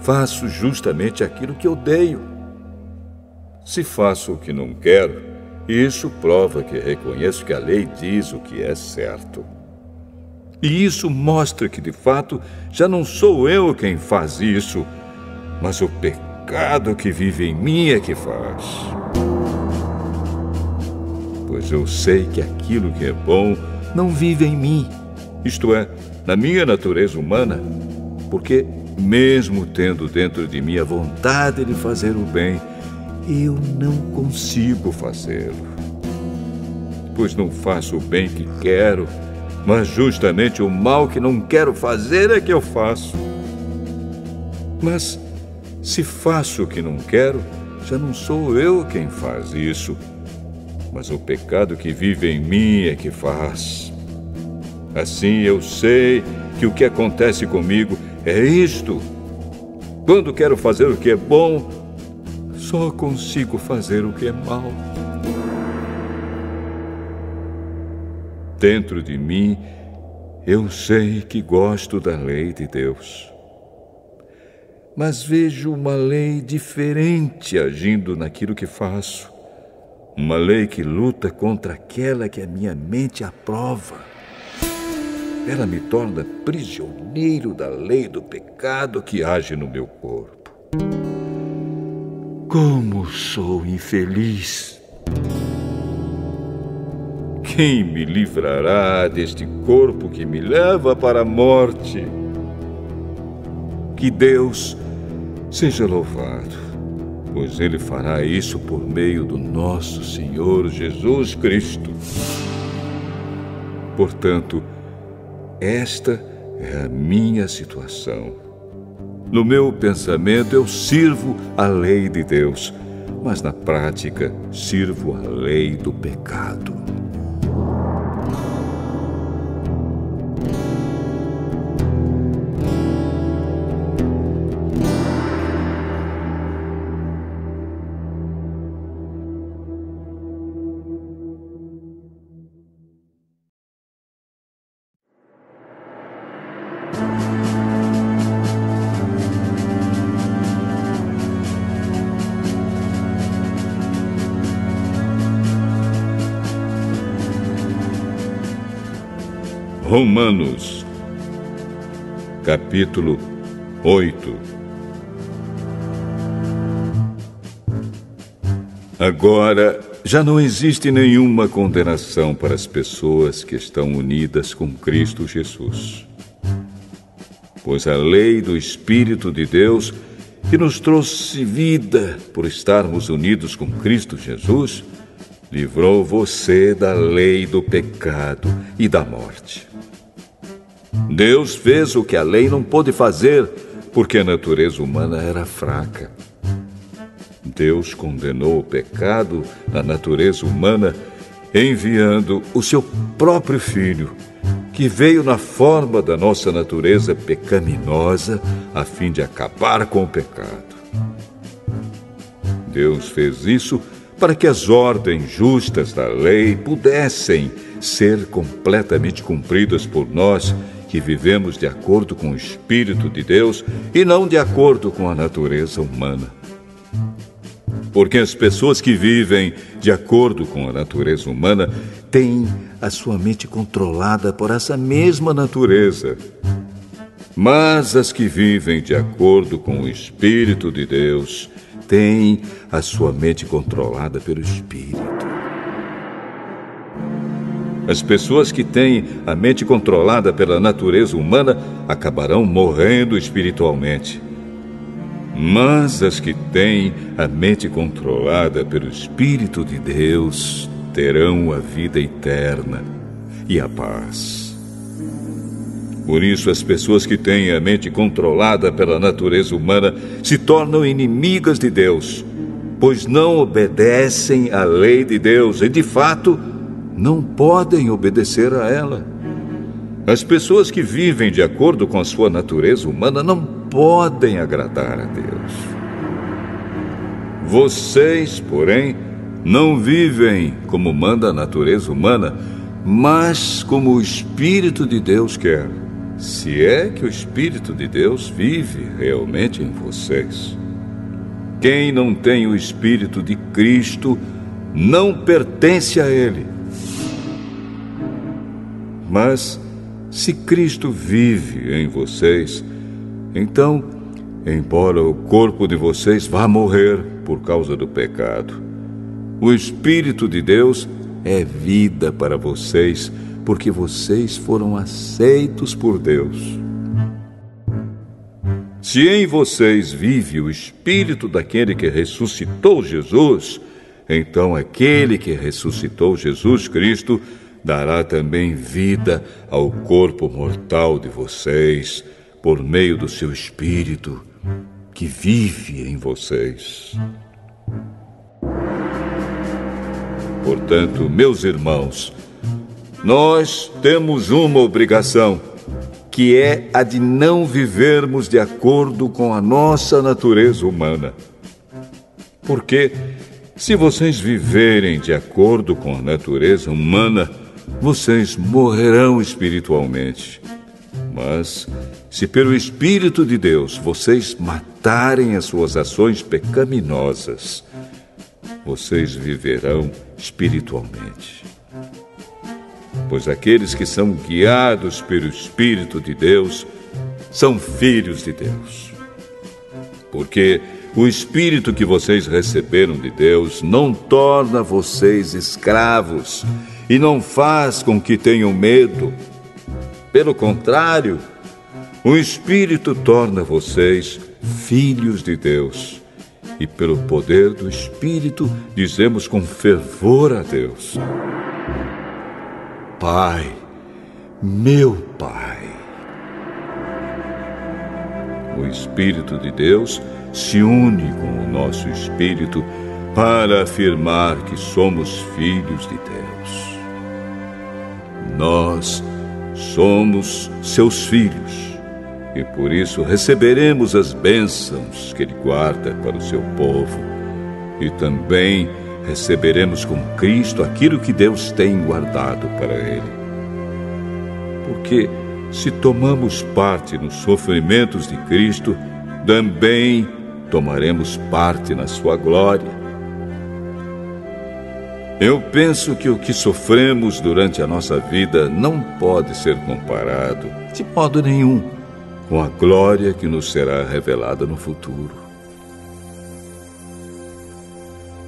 faço justamente aquilo que odeio. Se faço o que não quero, isso prova que reconheço que a lei diz o que é certo. E isso mostra que, de fato, já não sou eu quem faz isso, mas o pecado que vive em mim é que faz. Pois eu sei que aquilo que é bom não vive em mim, isto é, na minha natureza humana, porque, mesmo tendo dentro de mim a vontade de fazer o bem, eu não consigo fazê-lo. Pois não faço o bem que quero, mas justamente o mal que não quero fazer é que eu faço. Mas, se faço o que não quero, já não sou eu quem faz isso, mas o pecado que vive em mim é que faz. Assim eu sei que o que acontece comigo é isto. Quando quero fazer o que é bom, só consigo fazer o que é mal. Dentro de mim, eu sei que gosto da lei de Deus. Mas vejo uma lei diferente agindo naquilo que faço. Uma lei que luta contra aquela que a minha mente aprova. Ela me torna prisioneiro da lei do pecado que age no meu corpo. Como sou infeliz! Quem me livrará deste corpo que me leva para a morte? Que Deus seja louvado, pois Ele fará isso por meio do nosso Senhor Jesus Cristo. Portanto, esta é a minha situação. No meu pensamento, eu sirvo a lei de Deus, mas na prática, sirvo a lei do pecado. Romanos, capítulo 8. Agora, já não existe nenhuma condenação para as pessoas que estão unidas com Cristo Jesus. Pois a lei do Espírito de Deus, que nos trouxe vida por estarmos unidos com Cristo Jesus, livrou você da lei do pecado e da morte. Deus fez o que a lei não pôde fazer, porque a natureza humana era fraca. Deus condenou o pecado na natureza humana, enviando o seu próprio Filho, que veio na forma da nossa natureza pecaminosa, a fim de acabar com o pecado. Deus fez isso para que as ordens justas da lei pudessem ser completamente cumpridas por nós, que vivemos de acordo com o Espírito de Deus e não de acordo com a natureza humana. Porque as pessoas que vivem de acordo com a natureza humana têm a sua mente controlada por essa mesma natureza. Mas as que vivem de acordo com o Espírito de Deus têm a sua mente controlada pelo Espírito. As pessoas que têm a mente controlada pela natureza humana acabarão morrendo espiritualmente. Mas as que têm a mente controlada pelo Espírito de Deus terão a vida eterna e a paz. Por isso, as pessoas que têm a mente controlada pela natureza humana se tornam inimigas de Deus, pois não obedecem à lei de Deus e, de fato, não podem obedecer a ela. As pessoas que vivem de acordo com a sua natureza humana não podem agradar a Deus. Vocês, porém, não vivem como manda a natureza humana, mas como o Espírito de Deus quer, se é que o Espírito de Deus vive realmente em vocês. Quem não tem o Espírito de Cristo não pertence a Ele. Mas, se Cristo vive em vocês, então, embora o corpo de vocês vá morrer por causa do pecado, o Espírito de Deus é vida para vocês, porque vocês foram aceitos por Deus. Se em vocês vive o Espírito daquele que ressuscitou Jesus, então aquele que ressuscitou Jesus Cristo dará também vida ao corpo mortal de vocês, por meio do seu Espírito, que vive em vocês. Portanto, meus irmãos, nós temos uma obrigação, que é a de não vivermos de acordo com a nossa natureza humana. Porque, se vocês viverem de acordo com a natureza humana, vocês morrerão espiritualmente. Mas, se pelo Espírito de Deus vocês matarem as suas ações pecaminosas, vocês viverão espiritualmente. Pois aqueles que são guiados pelo Espírito de Deus são filhos de Deus. Porque o Espírito que vocês receberam de Deus não torna vocês escravos e não faz com que tenham medo. Pelo contrário, o Espírito torna vocês filhos de Deus. E pelo poder do Espírito dizemos com fervor a Deus: Pai, meu Pai. O Espírito de Deus se une com o nosso espírito para afirmar que somos filhos de Deus. Nós somos seus filhos e por isso receberemos as bênçãos que Ele guarda para o seu povo e também receberemos com Cristo aquilo que Deus tem guardado para Ele. Porque se tomamos parte nos sofrimentos de Cristo, também tomaremos parte na sua glória. Eu penso que o que sofremos durante a nossa vida não pode ser comparado, de modo nenhum, com a glória que nos será revelada no futuro.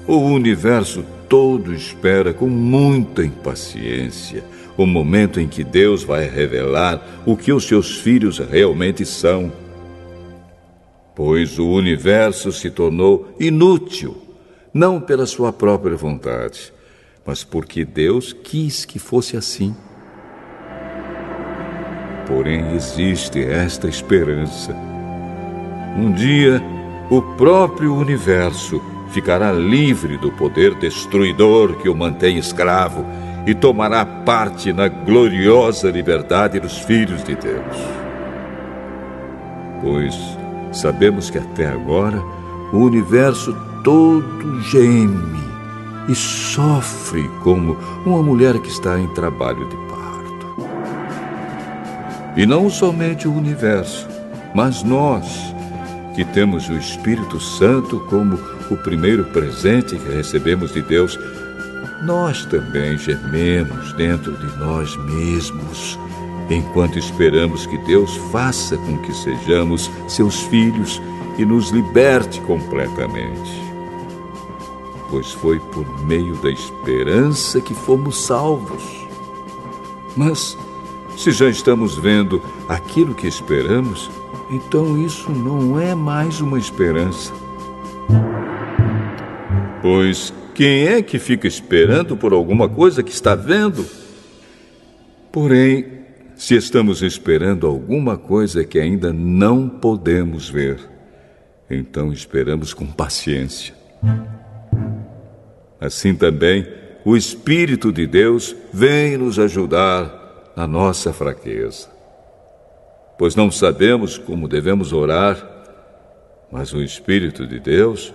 O universo todo espera com muita impaciência o momento em que Deus vai revelar o que os seus filhos realmente são. Pois o universo se tornou inútil, não pela sua própria vontade, mas porque Deus quis que fosse assim. Porém, existe esta esperança. Um dia, o próprio universo ficará livre do poder destruidor que o mantém escravo e tomará parte na gloriosa liberdade dos filhos de Deus. Pois sabemos que até agora o universo todo geme e sofre como uma mulher que está em trabalho de parto. E não somente o universo, mas nós, que temos o Espírito Santo como o primeiro presente que recebemos de Deus, nós também gememos dentro de nós mesmos, enquanto esperamos que Deus faça com que sejamos seus filhos e nos liberte completamente. Pois foi por meio da esperança que fomos salvos. Mas, se já estamos vendo aquilo que esperamos, então isso não é mais uma esperança. Pois quem é que fica esperando por alguma coisa que está vendo? Porém, se estamos esperando alguma coisa que ainda não podemos ver, então esperamos com paciência. Assim também, o Espírito de Deus vem nos ajudar na nossa fraqueza. Pois não sabemos como devemos orar, mas o Espírito de Deus,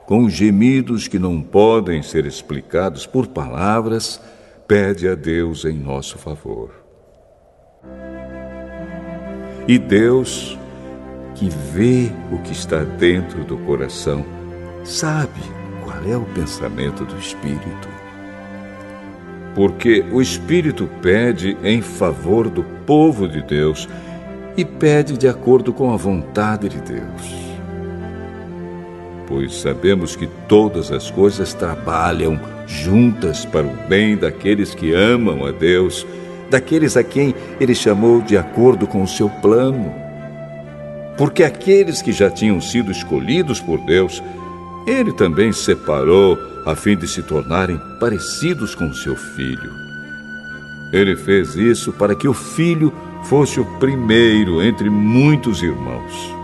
com gemidos que não podem ser explicados por palavras, pede a Deus em nosso favor. E Deus, que vê o que está dentro do coração, sabe qual é o pensamento do Espírito. Porque o Espírito pede em favor do povo de Deus e pede de acordo com a vontade de Deus. Pois sabemos que todas as coisas trabalham juntas para o bem daqueles que amam a Deus, daqueles a quem Ele chamou de acordo com o seu plano. Porque aqueles que já tinham sido escolhidos por Deus, Ele também separou a fim de se tornarem parecidos com seu Filho. Ele fez isso para que o Filho fosse o primeiro entre muitos irmãos.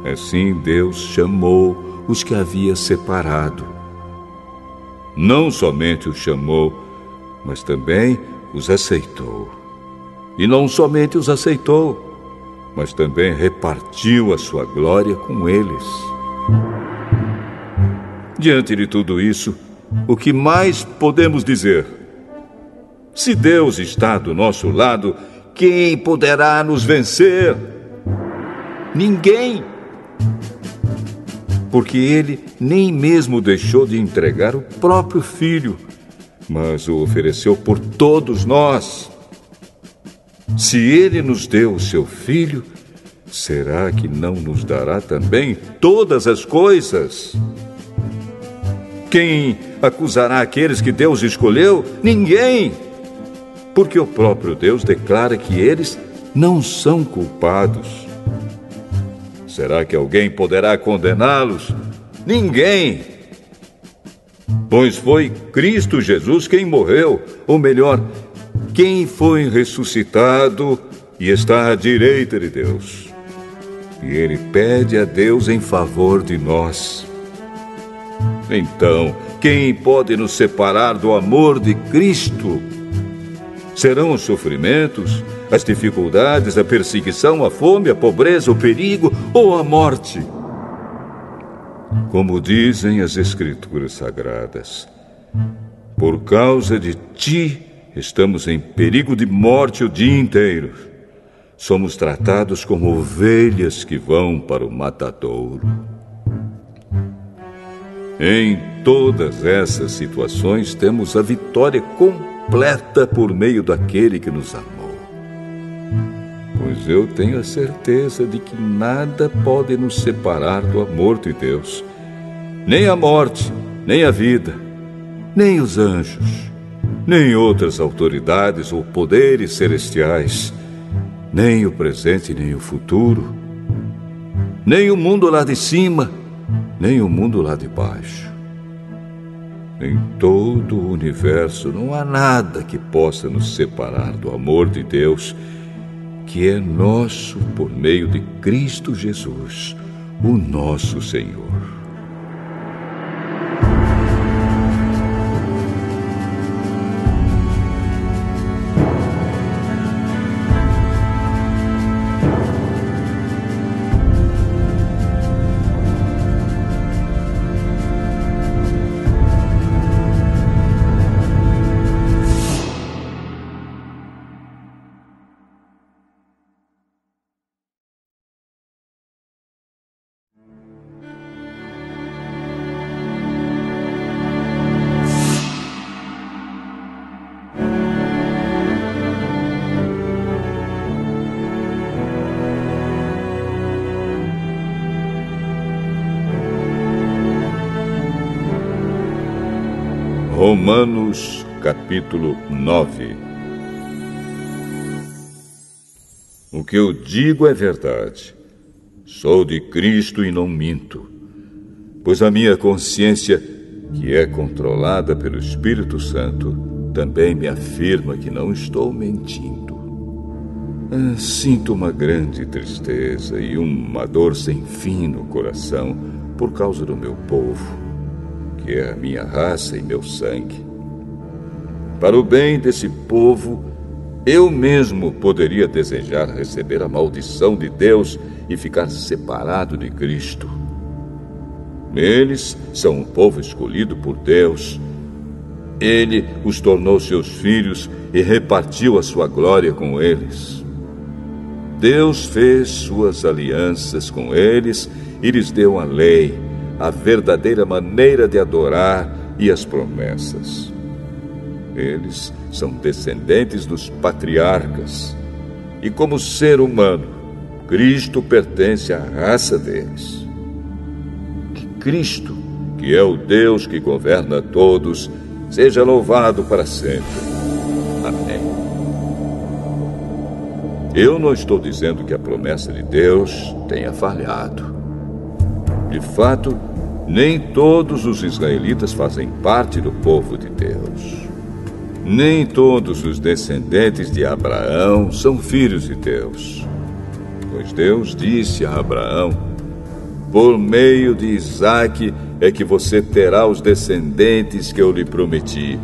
Assim Deus chamou os que havia separado. Não somente os chamou, mas também os aceitou. E não somente os aceitou, mas também repartiu a sua glória com eles. Diante de tudo isso, o que mais podemos dizer? Se Deus está do nosso lado, quem poderá nos vencer? Ninguém! Porque Ele nem mesmo deixou de entregar o próprio Filho, mas o ofereceu por todos nós. Se Ele nos deu o seu Filho, será que não nos dará também todas as coisas? Quem acusará aqueles que Deus escolheu? Ninguém! Porque o próprio Deus declara que eles não são culpados. Será que alguém poderá condená-los? Ninguém! Pois foi Cristo Jesus quem morreu, ou melhor, quem foi ressuscitado e está à direita de Deus. E Ele pede a Deus em favor de nós. Então, quem pode nos separar do amor de Cristo? Serão os sofrimentos, as dificuldades, a perseguição, a fome, a pobreza, o perigo ou a morte? Como dizem as Escrituras Sagradas, por causa de ti estamos em perigo de morte o dia inteiro. Somos tratados como ovelhas que vão para o matadouro. Em todas essas situações, temos a vitória completa por meio daquele que nos amou. Pois eu tenho a certeza de que nada pode nos separar do amor de Deus. Nem a morte, nem a vida, nem os anjos, nem outras autoridades ou poderes celestiais, nem o presente, nem o futuro, nem o mundo lá de cima, nem o mundo lá de baixo. Em todo o universo não há nada que possa nos separar do amor de Deus, que é nosso por meio de Cristo Jesus, o nosso Senhor. Romanos, capítulo 9. O que eu digo é verdade. Sou de Cristo e não minto. Pois a minha consciência, que é controlada pelo Espírito Santo, também me afirma que não estou mentindo. Sinto uma grande tristeza e uma dor sem fim no coração por causa do meu povo, que é a minha raça e meu sangue. Para o bem desse povo, eu mesmo poderia desejar receber a maldição de Deus e ficar separado de Cristo. Eles são um povo escolhido por Deus. Ele os tornou seus filhos e repartiu a sua glória com eles. Deus fez suas alianças com eles e lhes deu a lei, a verdadeira maneira de adorar e as promessas. Eles são descendentes dos patriarcas, e como ser humano, Cristo pertence à raça deles. Que Cristo, que é o Deus que governa todos, seja louvado para sempre. Amém. Eu não estou dizendo que a promessa de Deus tenha falhado. De fato, nem todos os israelitas fazem parte do povo de Deus. Nem todos os descendentes de Abraão são filhos de Deus. Pois Deus disse a Abraão: por meio de Isaque é que você terá os descendentes que eu lhe prometi.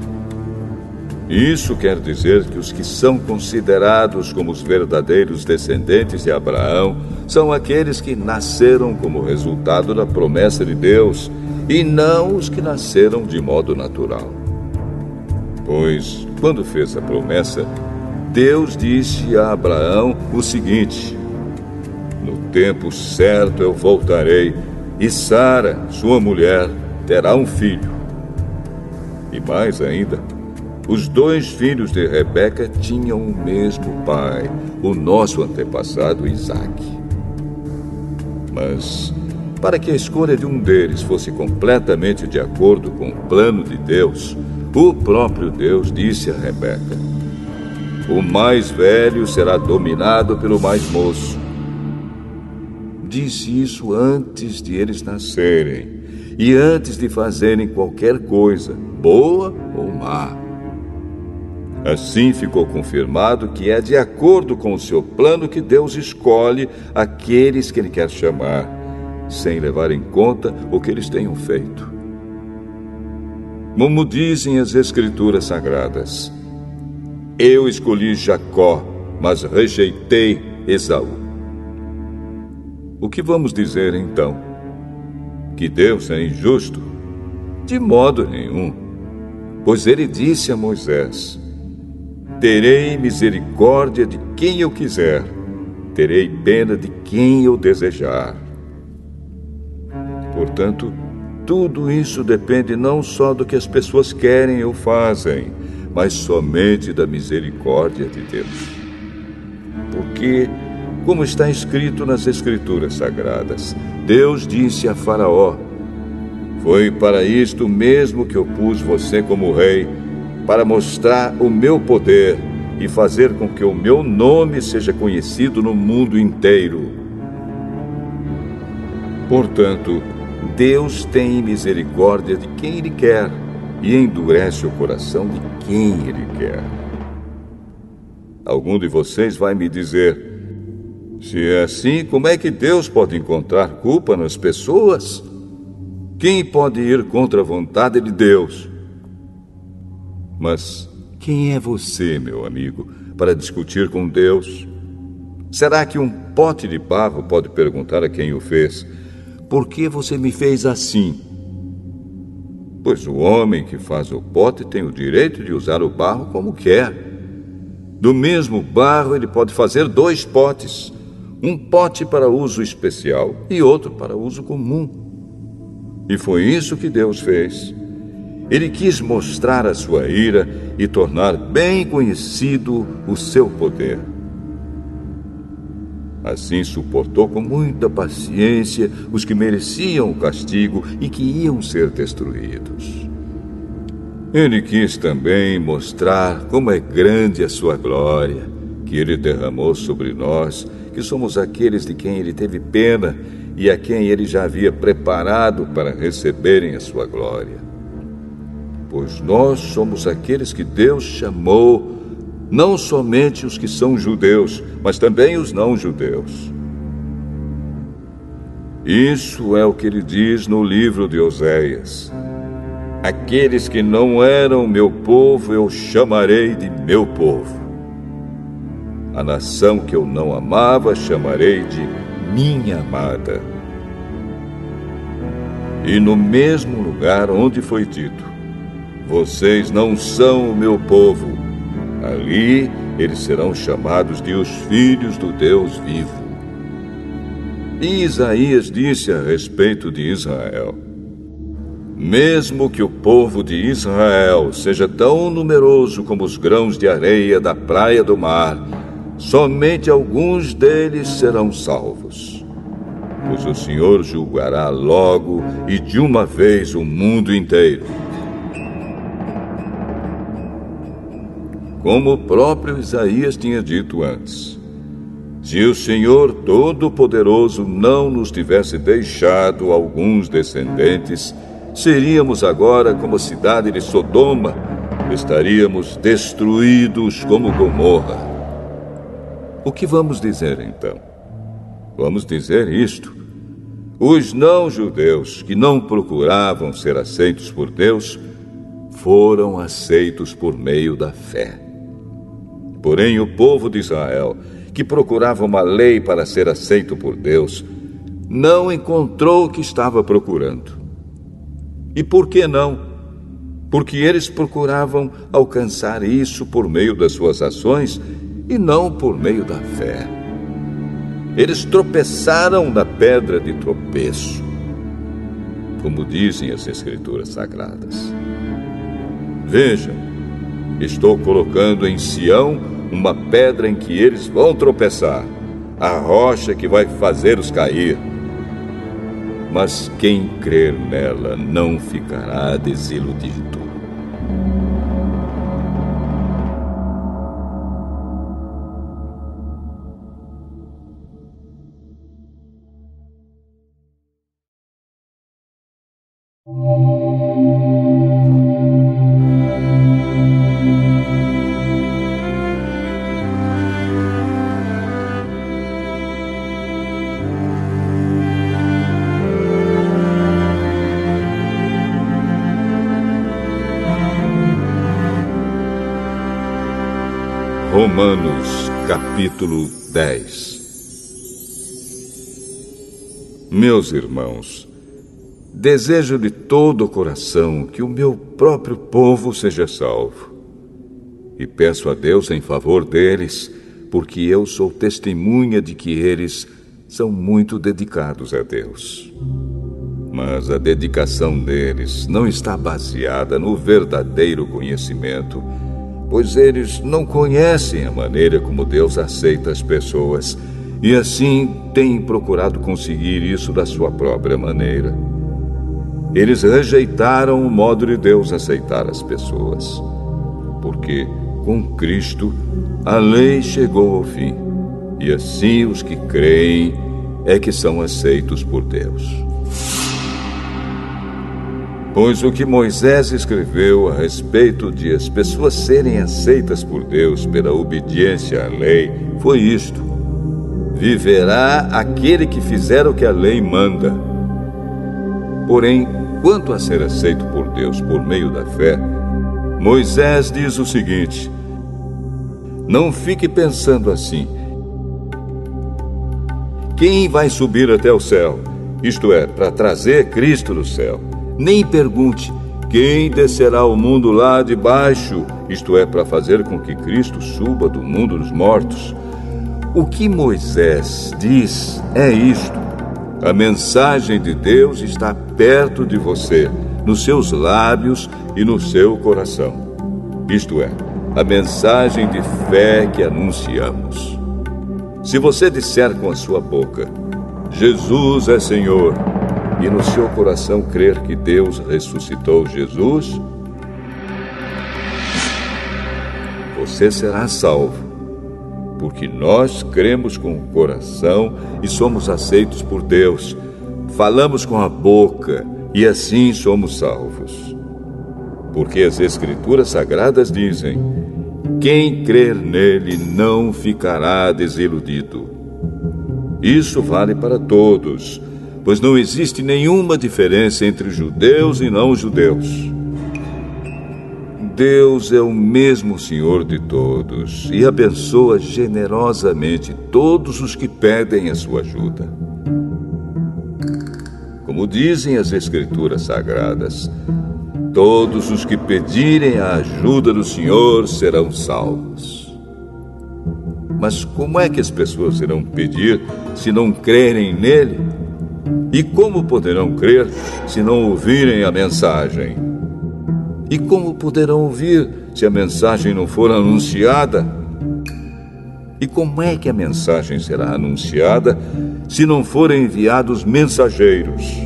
Isso quer dizer que os que são considerados como os verdadeiros descendentes de Abraão são aqueles que nasceram como resultado da promessa de Deus, e não os que nasceram de modo natural. Pois, quando fez a promessa, Deus disse a Abraão o seguinte: no tempo certo eu voltarei, e Sara, sua mulher, terá um filho. E mais ainda, os dois filhos de Rebeca tinham o mesmo pai, o nosso antepassado Isaque. Mas, para que a escolha de um deles fosse completamente de acordo com o plano de Deus, o próprio Deus disse a Rebeca: o mais velho será dominado pelo mais moço. Disse isso antes de eles nascerem e antes de fazerem qualquer coisa, boa ou má. Assim ficou confirmado que é de acordo com o seu plano que Deus escolhe aqueles que Ele quer chamar, sem levar em conta o que eles tenham feito. Como dizem as Escrituras Sagradas: eu escolhi Jacó, mas rejeitei Esaú. O que vamos dizer então? Que Deus é injusto? De modo nenhum. Pois Ele disse a Moisés: terei misericórdia de quem eu quiser, terei pena de quem eu desejar. Portanto, Tudo isso depende não só do que as pessoas querem ou fazem, mas somente da misericórdia de Deus. Porque, como está escrito nas Escrituras Sagradas, Deus disse a Faraó: foi para isto mesmo que eu pus você como rei, para mostrar o meu poder e fazer com que o meu nome seja conhecido no mundo inteiro. Portanto, Deus tem misericórdia de quem Ele quer e endurece o coração de quem Ele quer. Algum de vocês vai me dizer: se é assim, como é que Deus pode encontrar culpa nas pessoas? Quem pode ir contra a vontade de Deus? Mas quem é você, meu amigo, para discutir com Deus? Será que um pote de barro pode perguntar a quem o fez: por que você me fez assim? Pois o homem que faz o pote tem o direito de usar o barro como quer. Do mesmo barro ele pode fazer 2 potes, um pote para uso especial e outro para uso comum. E foi isso que Deus fez. Ele quis mostrar a sua ira e tornar bem conhecido o seu poder. Assim suportou com muita paciência os que mereciam o castigo e que iam ser destruídos. Ele quis também mostrar como é grande a sua glória, que Ele derramou sobre nós, que somos aqueles de quem Ele teve pena e a quem Ele já havia preparado para receberem a sua glória. Pois nós somos aqueles que Deus chamou, não somente os que são judeus, mas também os não-judeus. Isso é o que ele diz no livro de Oséias: aqueles que não eram meu povo eu chamarei de meu povo. A nação que eu não amava chamarei de minha amada. E no mesmo lugar onde foi dito: vocês não são o meu povo, ali eles serão chamados de os filhos do Deus vivo. E Isaías disse a respeito de Israel: mesmo que o povo de Israel seja tão numeroso como os grãos de areia da praia do mar, somente alguns deles serão salvos. Pois o Senhor julgará logo e de uma vez o mundo inteiro. Como o próprio Isaías tinha dito antes: se o Senhor Todo-Poderoso não nos tivesse deixado alguns descendentes, seríamos agora como a cidade de Sodoma, estaríamos destruídos como Gomorra. O que vamos dizer então? Vamos dizer isto: os não-judeus que não procuravam ser aceitos por Deus foram aceitos por meio da fé. Porém, o povo de Israel, que procurava uma lei para ser aceito por Deus, não encontrou o que estava procurando. E por que não? Porque eles procuravam alcançar isso por meio das suas ações e não por meio da fé. Eles tropeçaram na pedra de tropeço, como dizem as Escrituras Sagradas. Vejam, estou colocando em Sião uma pedra em que eles vão tropeçar, a rocha que vai fazê-los cair. Mas quem crer nela não ficará desiludido. Romanos, capítulo 10. Meus irmãos, desejo de todo o coração que o meu próprio povo seja salvo. E peço a Deus em favor deles, porque eu sou testemunha de que eles são muito dedicados a Deus. Mas a dedicação deles não está baseada no verdadeiro conhecimento, pois eles não conhecem a maneira como Deus aceita as pessoas e assim têm procurado conseguir isso da sua própria maneira. Eles rejeitaram o modo de Deus aceitar as pessoas, porque com Cristo a lei chegou ao fim, e assim os que creem é que são aceitos por Deus. Pois o que Moisés escreveu a respeito de as pessoas serem aceitas por Deus pela obediência à lei foi isto: viverá aquele que fizer o que a lei manda. Porém, quanto a ser aceito por Deus por meio da fé, Moisés diz o seguinte: não fique pensando assim: quem vai subir até o céu? Isto é, para trazer Cristo do céu. Nem pergunte: quem descerá ao mundo lá de baixo? Isto é, para fazer com que Cristo suba do mundo dos mortos. O que Moisés diz é isto: a mensagem de Deus está perto de você, nos seus lábios e no seu coração. Isto é, a mensagem de fé que anunciamos. Se você disser com a sua boca: Jesus é Senhor, e no seu coração crer que Deus ressuscitou Jesus, você será salvo, porque nós cremos com o coração e somos aceitos por Deus. Falamos com a boca e assim somos salvos. Porque as Escrituras Sagradas dizem: quem crer nele não ficará desiludido. Isso vale para todos, pois não existe nenhuma diferença entre judeus e não-judeus. Deus é o mesmo Senhor de todos e abençoa generosamente todos os que pedem a sua ajuda. Como dizem as Escrituras Sagradas, todos os que pedirem a ajuda do Senhor serão salvos. Mas como é que as pessoas irão pedir se não crerem nele? E como poderão crer se não ouvirem a mensagem? E como poderão ouvir se a mensagem não for anunciada? E como é que a mensagem será anunciada se não forem enviados mensageiros?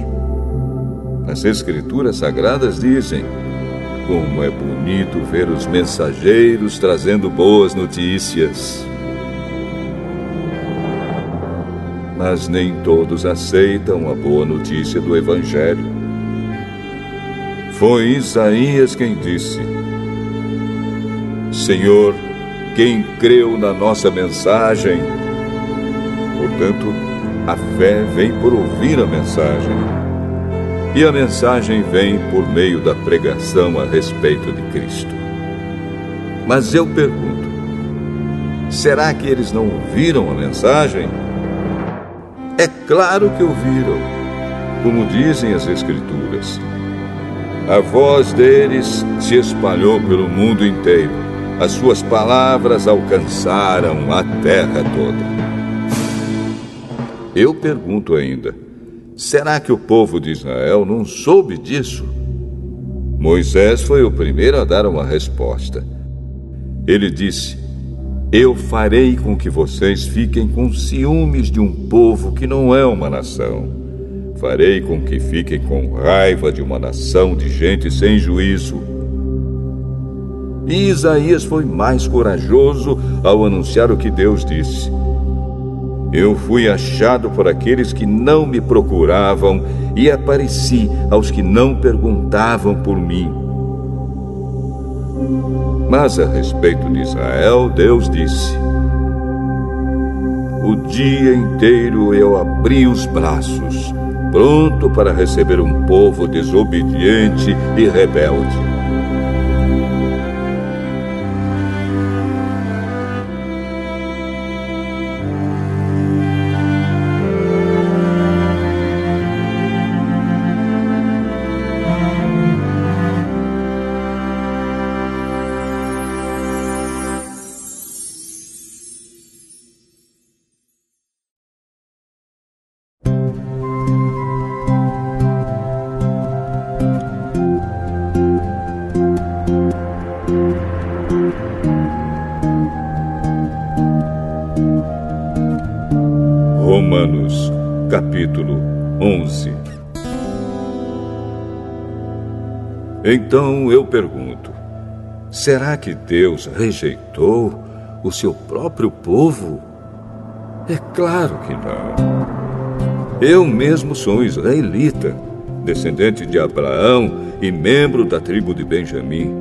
As Escrituras Sagradas dizem: como é bonito ver os mensageiros trazendo boas notícias. Mas nem todos aceitam a boa notícia do Evangelho. Foi Isaías quem disse: Senhor, quem creu na nossa mensagem? Portanto, a fé vem por ouvir a mensagem. E a mensagem vem por meio da pregação a respeito de Cristo. Mas eu pergunto: será que eles não ouviram a mensagem? É claro que ouviram, como dizem as Escrituras. A voz deles se espalhou pelo mundo inteiro. As suas palavras alcançaram a terra toda. Eu pergunto ainda: será que o povo de Israel não soube disso? Moisés foi o primeiro a dar uma resposta. Ele disse: eu farei com que vocês fiquem com ciúmes de um povo que não é uma nação. Farei com que fiquem com raiva de uma nação de gente sem juízo. E Isaías foi mais corajoso ao anunciar o que Deus disse: eu fui achado por aqueles que não me procuravam e apareci aos que não perguntavam por mim. Mas a respeito de Israel, Deus disse: o dia inteiro eu abri os braços, pronto para receber um povo desobediente e rebelde. Romanos, capítulo 11. Então eu pergunto, será que Deus rejeitou o seu próprio povo? É claro que não. Eu mesmo sou israelita, descendente de Abraão e membro da tribo de Benjamim.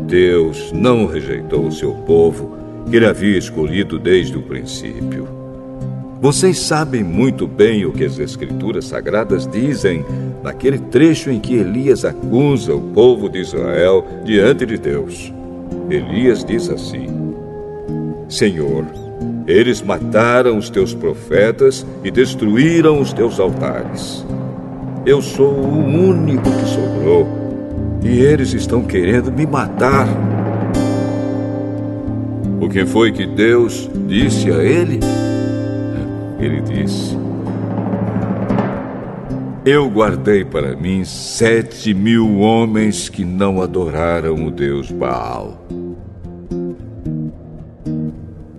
Deus não rejeitou o seu povo, que ele havia escolhido desde o princípio. Vocês sabem muito bem o que as Escrituras Sagradas dizem naquele trecho em que Elias acusa o povo de Israel diante de Deus. Elias diz assim: Senhor, eles mataram os teus profetas e destruíram os teus altares. Eu sou o único que sobrou, e eles estão querendo me matar. O que foi que Deus disse a ele? Ele disse: eu guardei para mim 7.000 homens que não adoraram o Deus Baal.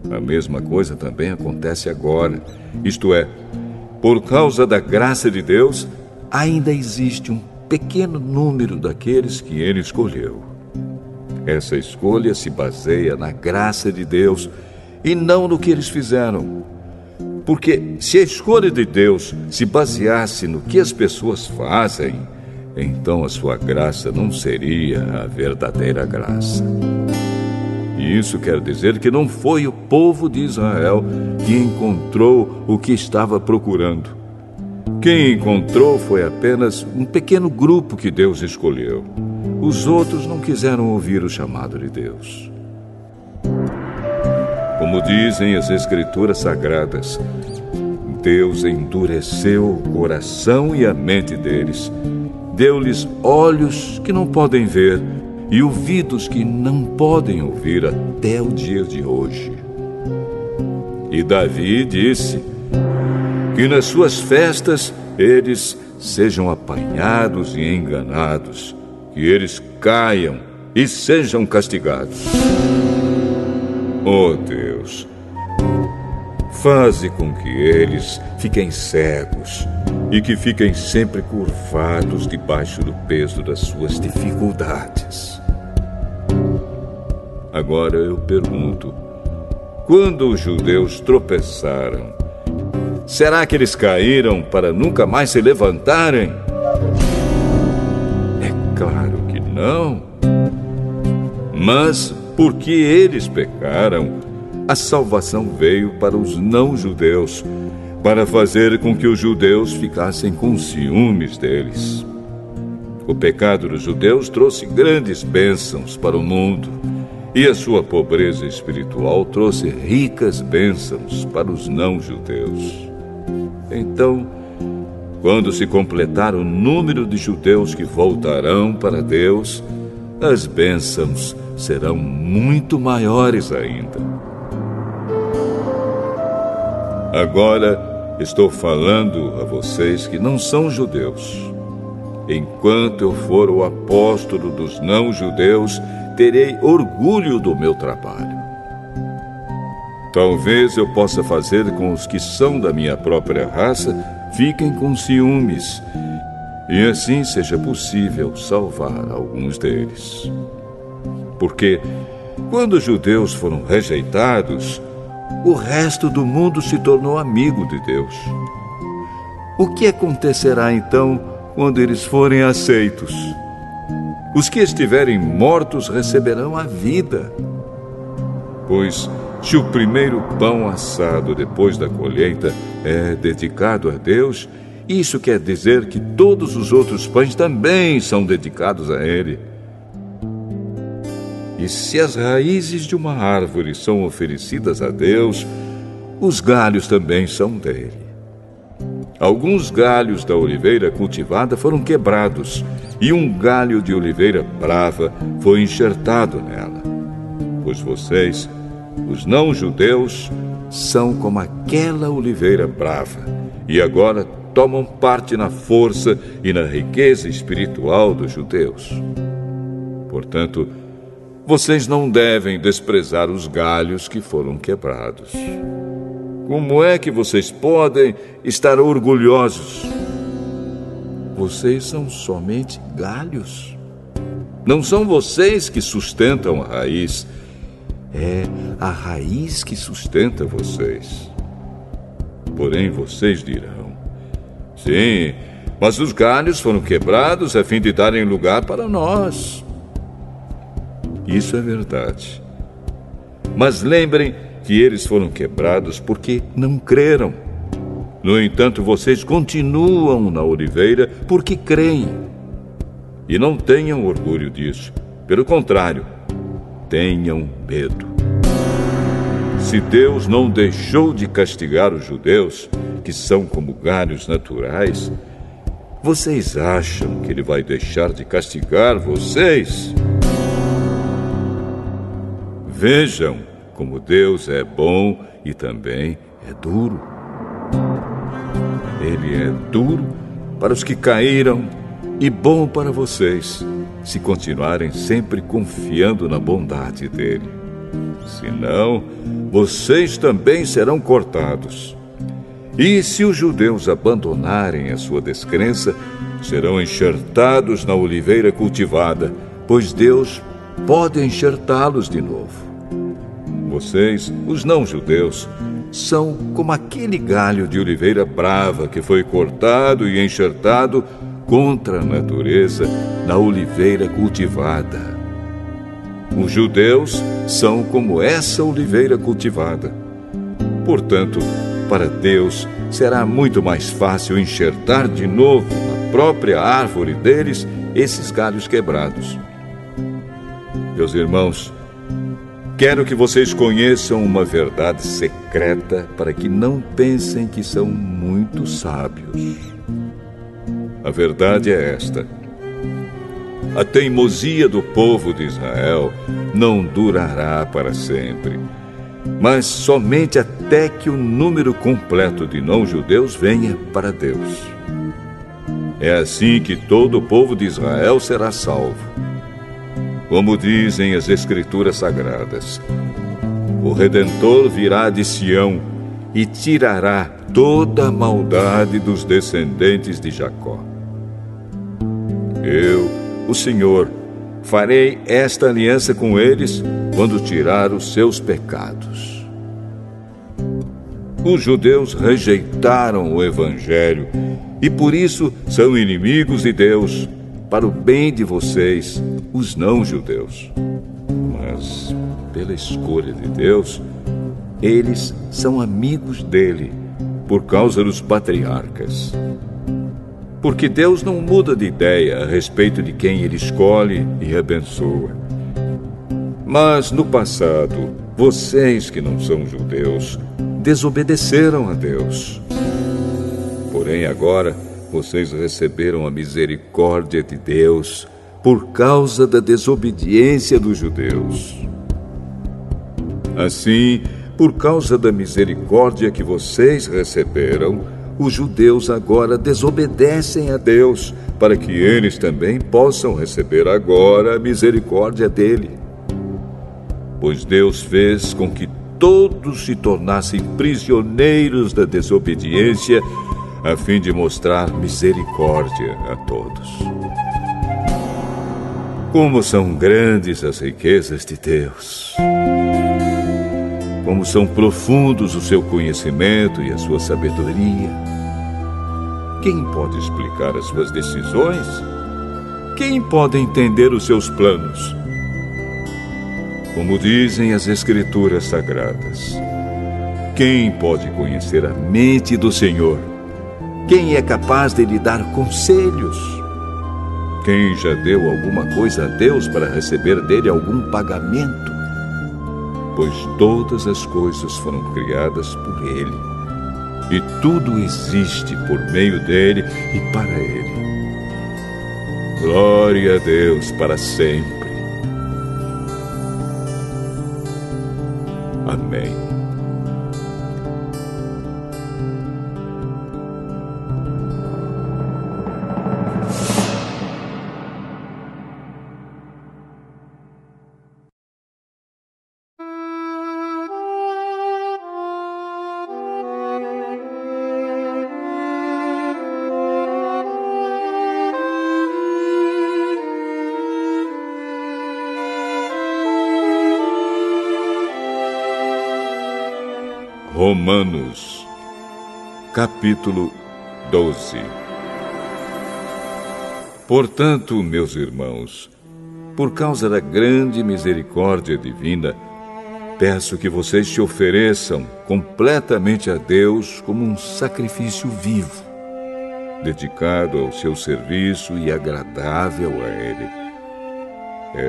A mesma coisa também acontece agora. Isto é, por causa da graça de Deus, ainda existe um pequeno número daqueles que ele escolheu. Essa escolha se baseia na graça de Deus e não no que eles fizeram. Porque se a escolha de Deus se baseasse no que as pessoas fazem, então a sua graça não seria a verdadeira graça. E isso quer dizer que não foi o povo de Israel que encontrou o que estava procurando. Quem encontrou foi apenas um pequeno grupo que Deus escolheu. Os outros não quiseram ouvir o chamado de Deus. Como dizem as Escrituras Sagradas, Deus endureceu o coração e a mente deles, deu-lhes olhos que não podem ver e ouvidos que não podem ouvir até o dia de hoje. E Davi disse que nas suas festas eles sejam apanhados e enganados, que eles caiam e sejam castigados. Oh Deus, faze com que eles fiquem cegos e que fiquem sempre curvados debaixo do peso das suas dificuldades. Agora eu pergunto, quando os judeus tropeçaram, será que eles caíram para nunca mais se levantarem? É claro que não. Mas, porque eles pecaram, a salvação veio para os não-judeus, para fazer com que os judeus ficassem com ciúmes deles. O pecado dos judeus trouxe grandes bênçãos para o mundo, e a sua pobreza espiritual trouxe ricas bênçãos para os não-judeus. Então, quando se completar o número de judeus que voltarão para Deus, as bênçãos serão muito maiores ainda. Agora estou falando a vocês que não são judeus. Enquanto eu for o apóstolo dos não-judeus, terei orgulho do meu trabalho. Talvez eu possa fazer com os que são da minha própria raça fiquem com ciúmes, e assim seja possível salvar alguns deles. Porque, quando os judeus foram rejeitados, o resto do mundo se tornou amigo de Deus. O que acontecerá então quando eles forem aceitos? Os que estiverem mortos receberão a vida. Pois, se o primeiro pão assado depois da colheita é dedicado a Deus, isso quer dizer que todos os outros pães também são dedicados a Ele. E se as raízes de uma árvore são oferecidas a Deus, os galhos também são dele. Alguns galhos da oliveira cultivada foram quebrados, e um galho de oliveira brava foi enxertado nela. Pois vocês, os não-judeus, são como aquela oliveira brava, e agora tomam parte na força e na riqueza espiritual dos judeus. Portanto, vocês não devem desprezar os galhos que foram quebrados. Como é que vocês podem estar orgulhosos? Vocês são somente galhos. Não são vocês que sustentam a raiz. É a raiz que sustenta vocês. Porém, vocês dirão: sim, mas os galhos foram quebrados a fim de darem lugar para nós. Isso é verdade. Mas lembrem que eles foram quebrados porque não creram. No entanto, vocês continuam na oliveira porque creem. E não tenham orgulho disso. Pelo contrário, tenham medo. Se Deus não deixou de castigar os judeus, que são como galhos naturais, vocês acham que Ele vai deixar de castigar vocês? Vejam como Deus é bom e também é duro. Ele é duro para os que caíram e bom para vocês, se continuarem sempre confiando na bondade dele. Senão, vocês também serão cortados. E se os judeus abandonarem a sua descrença, serão enxertados na oliveira cultivada, pois Deus pode enxertá-los de novo. Vocês, os não-judeus, são como aquele galho de oliveira brava que foi cortado e enxertado contra a natureza na oliveira cultivada. Os judeus são como essa oliveira cultivada. Portanto, para Deus será muito mais fácil enxertar de novo na própria árvore deles esses galhos quebrados. Meus irmãos, quero que vocês conheçam uma verdade secreta para que não pensem que são muito sábios. A verdade é esta: a teimosia do povo de Israel não durará para sempre, mas somente até que o número completo de não-judeus venha para Deus. É assim que todo o povo de Israel será salvo. Como dizem as Escrituras Sagradas, o Redentor virá de Sião e tirará toda a maldade dos descendentes de Jacó. Eu, o Senhor, farei esta aliança com eles quando tirar os seus pecados. Os judeus rejeitaram o Evangelho e por isso são inimigos de Deus, para o bem de vocês, os não-judeus. Mas, pela escolha de Deus, eles são amigos dele, por causa dos patriarcas. Porque Deus não muda de ideia a respeito de quem ele escolhe e abençoa. Mas, no passado, vocês que não são judeus, desobedeceram a Deus. Porém, agora, vocês receberam a misericórdia de Deus por causa da desobediência dos judeus. Assim, por causa da misericórdia que vocês receberam, os judeus agora desobedecem a Deus, para que eles também possam receber agora a misericórdia dele. Pois Deus fez com que todos se tornassem prisioneiros da desobediência, a fim de mostrar misericórdia a todos. Como são grandes as riquezas de Deus! Como são profundos o seu conhecimento e a sua sabedoria! Quem pode explicar as suas decisões? Quem pode entender os seus planos? Como dizem as Escrituras Sagradas, quem pode conhecer a mente do Senhor? Quem é capaz de lhe dar conselhos? Quem já deu alguma coisa a Deus para receber dele algum pagamento? Pois todas as coisas foram criadas por ele, e tudo existe por meio dele e para ele. Glória a Deus para sempre. Amém. Romanos, capítulo 12. Portanto, meus irmãos, por causa da grande misericórdia divina, peço que vocês se ofereçam completamente a Deus como um sacrifício vivo, dedicado ao seu serviço e agradável a Ele.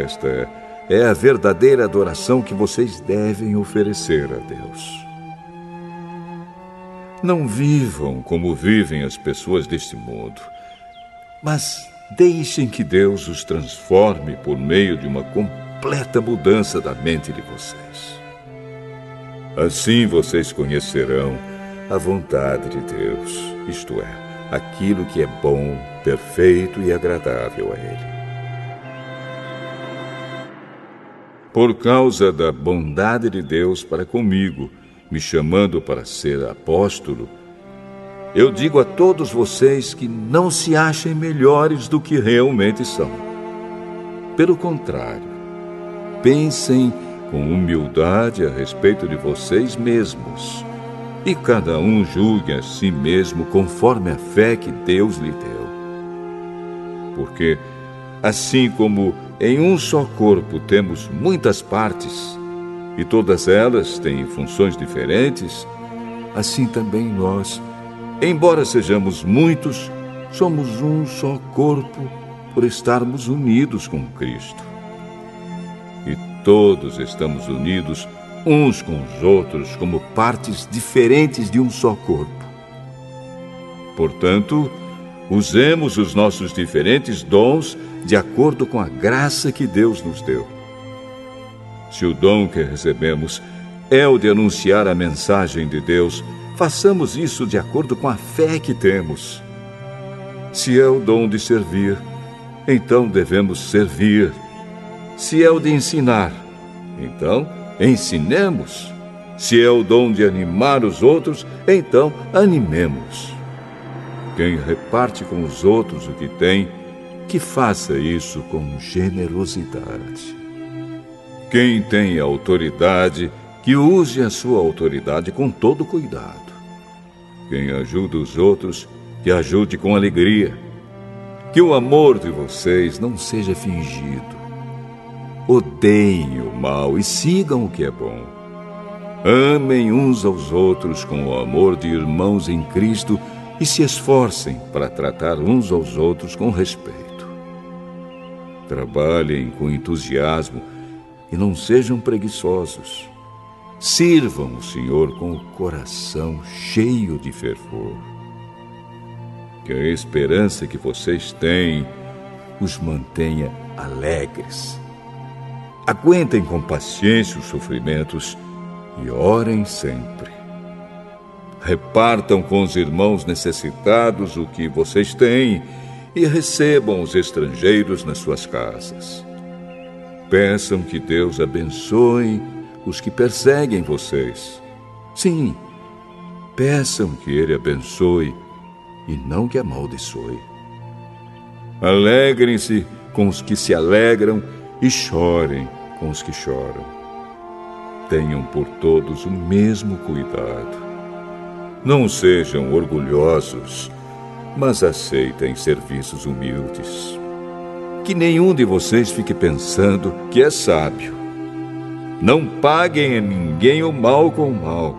Esta é a verdadeira adoração que vocês devem oferecer a Deus. Não vivam como vivem as pessoas deste mundo, mas deixem que Deus os transforme por meio de uma completa mudança da mente de vocês. Assim vocês conhecerão a vontade de Deus, isto é, aquilo que é bom, perfeito e agradável a Ele. Por causa da bondade de Deus para comigo, me chamando para ser apóstolo, eu digo a todos vocês que não se achem melhores do que realmente são. Pelo contrário, pensem com humildade a respeito de vocês mesmos, e cada um julgue a si mesmo conforme a fé que Deus lhe deu. Porque, assim como em um só corpo temos muitas partes, e todas elas têm funções diferentes, assim também nós, embora sejamos muitos, somos um só corpo por estarmos unidos com Cristo. E todos estamos unidos uns com os outros como partes diferentes de um só corpo. Portanto, usemos os nossos diferentes dons de acordo com a graça que Deus nos deu. Se o dom que recebemos é o de anunciar a mensagem de Deus, façamos isso de acordo com a fé que temos. Se é o dom de servir, então devemos servir. Se é o de ensinar, então ensinemos. Se é o dom de animar os outros, então animemos. Quem reparte com os outros o que tem, que faça isso com generosidade. Quem tem autoridade, que use a sua autoridade com todo cuidado. Quem ajuda os outros, que ajude com alegria. Que o amor de vocês não seja fingido. Odeiem o mal e sigam o que é bom. Amem uns aos outros com o amor de irmãos em Cristo e se esforcem para tratar uns aos outros com respeito. Trabalhem com entusiasmo e não sejam preguiçosos. Sirvam o Senhor com o coração cheio de fervor. Que a esperança que vocês têm os mantenha alegres. Aguentem com paciência os sofrimentos e orem sempre. Repartam com os irmãos necessitados o que vocês têm e recebam os estrangeiros nas suas casas. Peçam que Deus abençoe os que perseguem vocês. Sim, peçam que Ele abençoe e não que amaldiçoe. Alegrem-se com os que se alegram e chorem com os que choram. Tenham por todos o mesmo cuidado. Não sejam orgulhosos, mas aceitem serviços humildes. Que nenhum de vocês fique pensando que é sábio. Não paguem a ninguém o mal com o mal.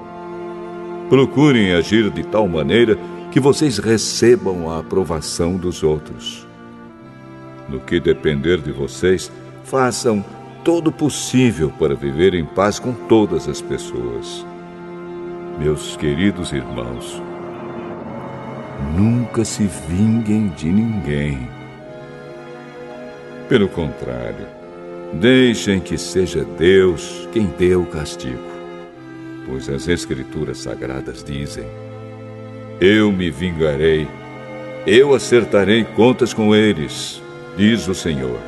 Procurem agir de tal maneira que vocês recebam a aprovação dos outros. No que depender de vocês, façam todo o possível para viver em paz com todas as pessoas. Meus queridos irmãos, nunca se vinguem de ninguém. Pelo contrário, deixem que seja Deus quem dê o castigo, pois as Escrituras Sagradas dizem: eu me vingarei, eu acertarei contas com eles, diz o Senhor.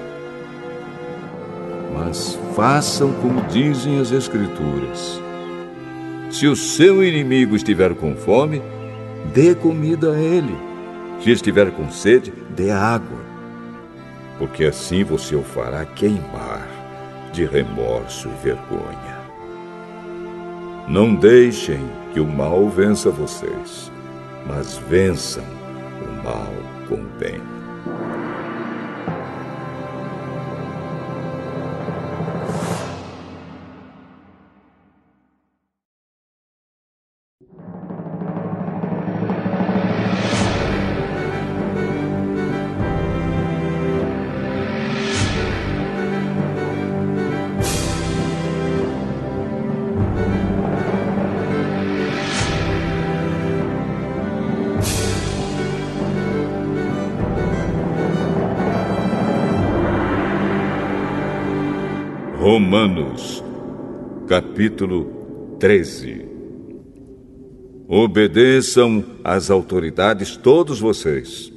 Mas façam como dizem as Escrituras. Se o seu inimigo estiver com fome, dê comida a ele. Se estiver com sede, dê água. Porque assim você o fará queimar de remorso e vergonha. Não deixem que o mal vença vocês, mas vençam o mal com o bem. Romanos, capítulo 13. Obedeçam às autoridades todos vocês,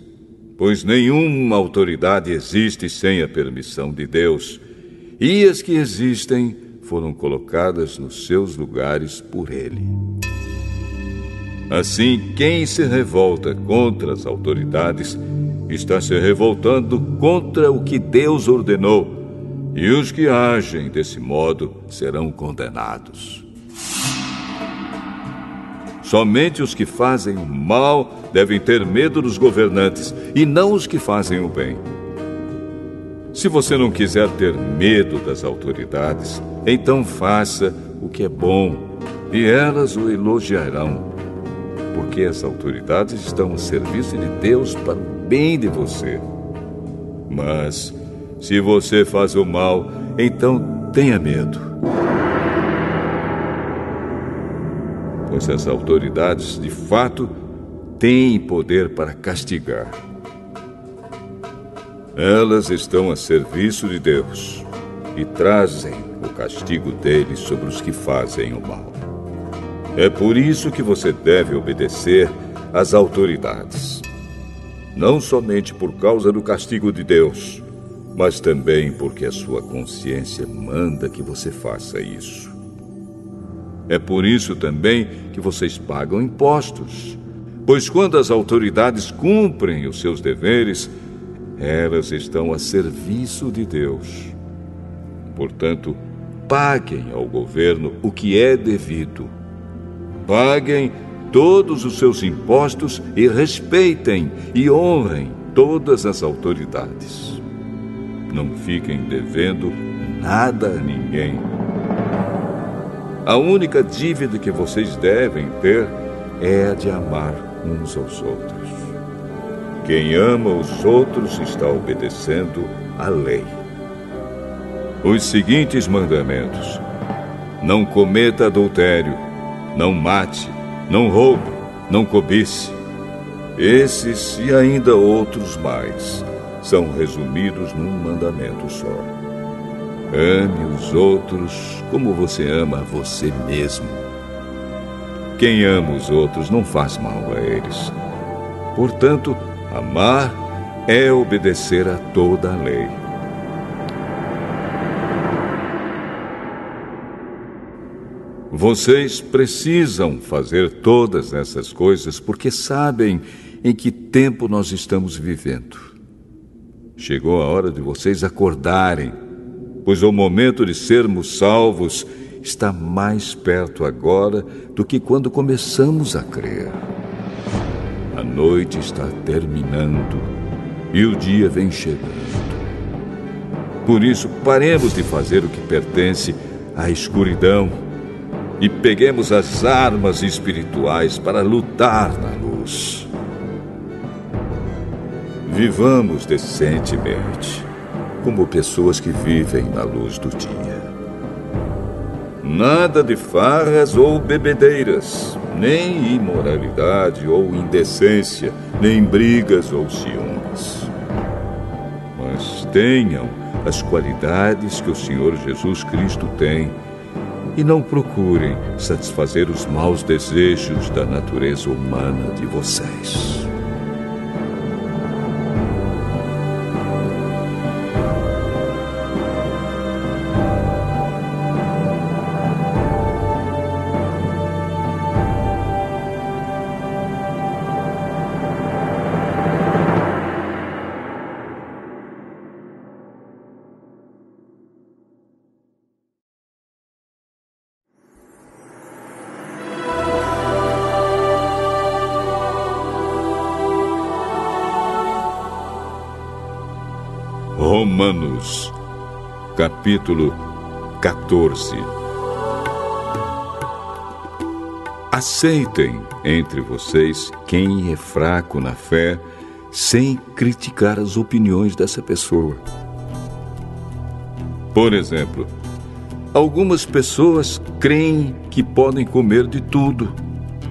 pois nenhuma autoridade existe sem a permissão de Deus, e as que existem foram colocadas nos seus lugares por Ele. Assim, quem se revolta contra as autoridades está se revoltando contra o que Deus ordenou, e os que agem desse modo serão condenados. Somente os que fazem o mal devem ter medo dos governantes, e não os que fazem o bem. Se você não quiser ter medo das autoridades, então faça o que é bom, e elas o elogiarão, porque as autoridades estão a serviço de Deus para o bem de você. Mas se você faz o mal, então tenha medo. Pois as autoridades, de fato, têm poder para castigar. Elas estão a serviço de Deus e trazem o castigo dele sobre os que fazem o mal. É por isso que você deve obedecer às autoridades. Não somente por causa do castigo de Deus, mas também porque a sua consciência manda que você faça isso. É por isso também que vocês pagam impostos, pois quando as autoridades cumprem os seus deveres, elas estão a serviço de Deus. Portanto, paguem ao governo o que é devido. Paguem todos os seus impostos e respeitem e honrem todas as autoridades. Não fiquem devendo nada a ninguém. A única dívida que vocês devem ter é a de amar uns aos outros. Quem ama os outros está obedecendo à lei. Os seguintes mandamentos: não cometa adultério, não mate, não roube, não cobice. Esses e ainda outros mais são resumidos num mandamento só. Ame os outros como você ama a você mesmo. Quem ama os outros não faz mal a eles. Portanto, amar é obedecer a toda a lei. Vocês precisam fazer todas essas coisas porque sabem em que tempo nós estamos vivendo. Chegou a hora de vocês acordarem, pois o momento de sermos salvos está mais perto agora do que quando começamos a crer. A noite está terminando e o dia vem chegando. Por isso, paremos de fazer o que pertence à escuridão e peguemos as armas espirituais para lutar na luz. Vivamos decentemente, como pessoas que vivem na luz do dia. Nada de farras ou bebedeiras, nem imoralidade ou indecência, nem brigas ou ciúmes. Mas tenham as qualidades que o Senhor Jesus Cristo tem e não procurem satisfazer os maus desejos da natureza humana de vocês. Romanos, capítulo 14. Aceitem entre vocês quem é fraco na fé, sem criticar as opiniões dessa pessoa. Por exemplo, algumas pessoas creem que podem comer de tudo,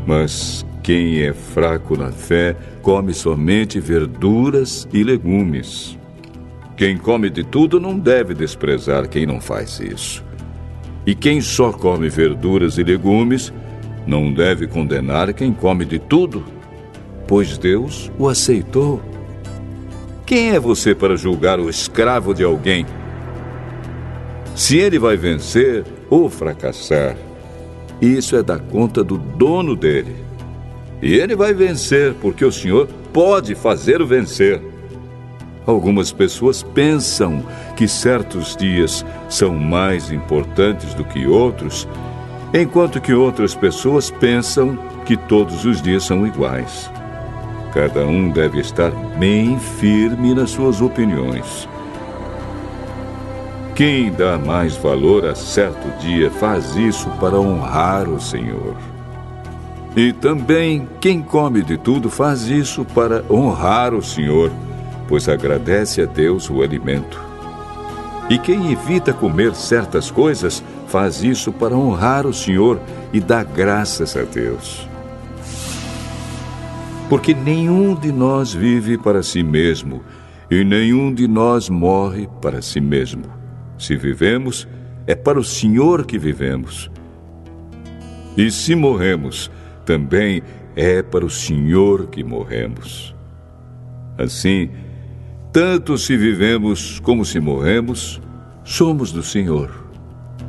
mas quem é fraco na fé come somente verduras e legumes. Quem come de tudo não deve desprezar quem não faz isso. E quem só come verduras e legumes não deve condenar quem come de tudo, pois Deus o aceitou. Quem é você para julgar o escravo de alguém? Se ele vai vencer ou fracassar, isso é da conta do dono dele. E ele vai vencer porque o Senhor pode fazê-lo vencer. Algumas pessoas pensam que certos dias são mais importantes do que outros, enquanto que outras pessoas pensam que todos os dias são iguais. Cada um deve estar bem firme nas suas opiniões. Quem dá mais valor a certo dia faz isso para honrar o Senhor. E também quem come de tudo faz isso para honrar o Senhor, pois agradece a Deus o alimento. E quem evita comer certas coisas faz isso para honrar o Senhor e dar graças a Deus. Porque nenhum de nós vive para si mesmo, e nenhum de nós morre para si mesmo. Se vivemos, é para o Senhor que vivemos. E se morremos, também é para o Senhor que morremos. Assim, tanto se vivemos como se morremos, somos do Senhor.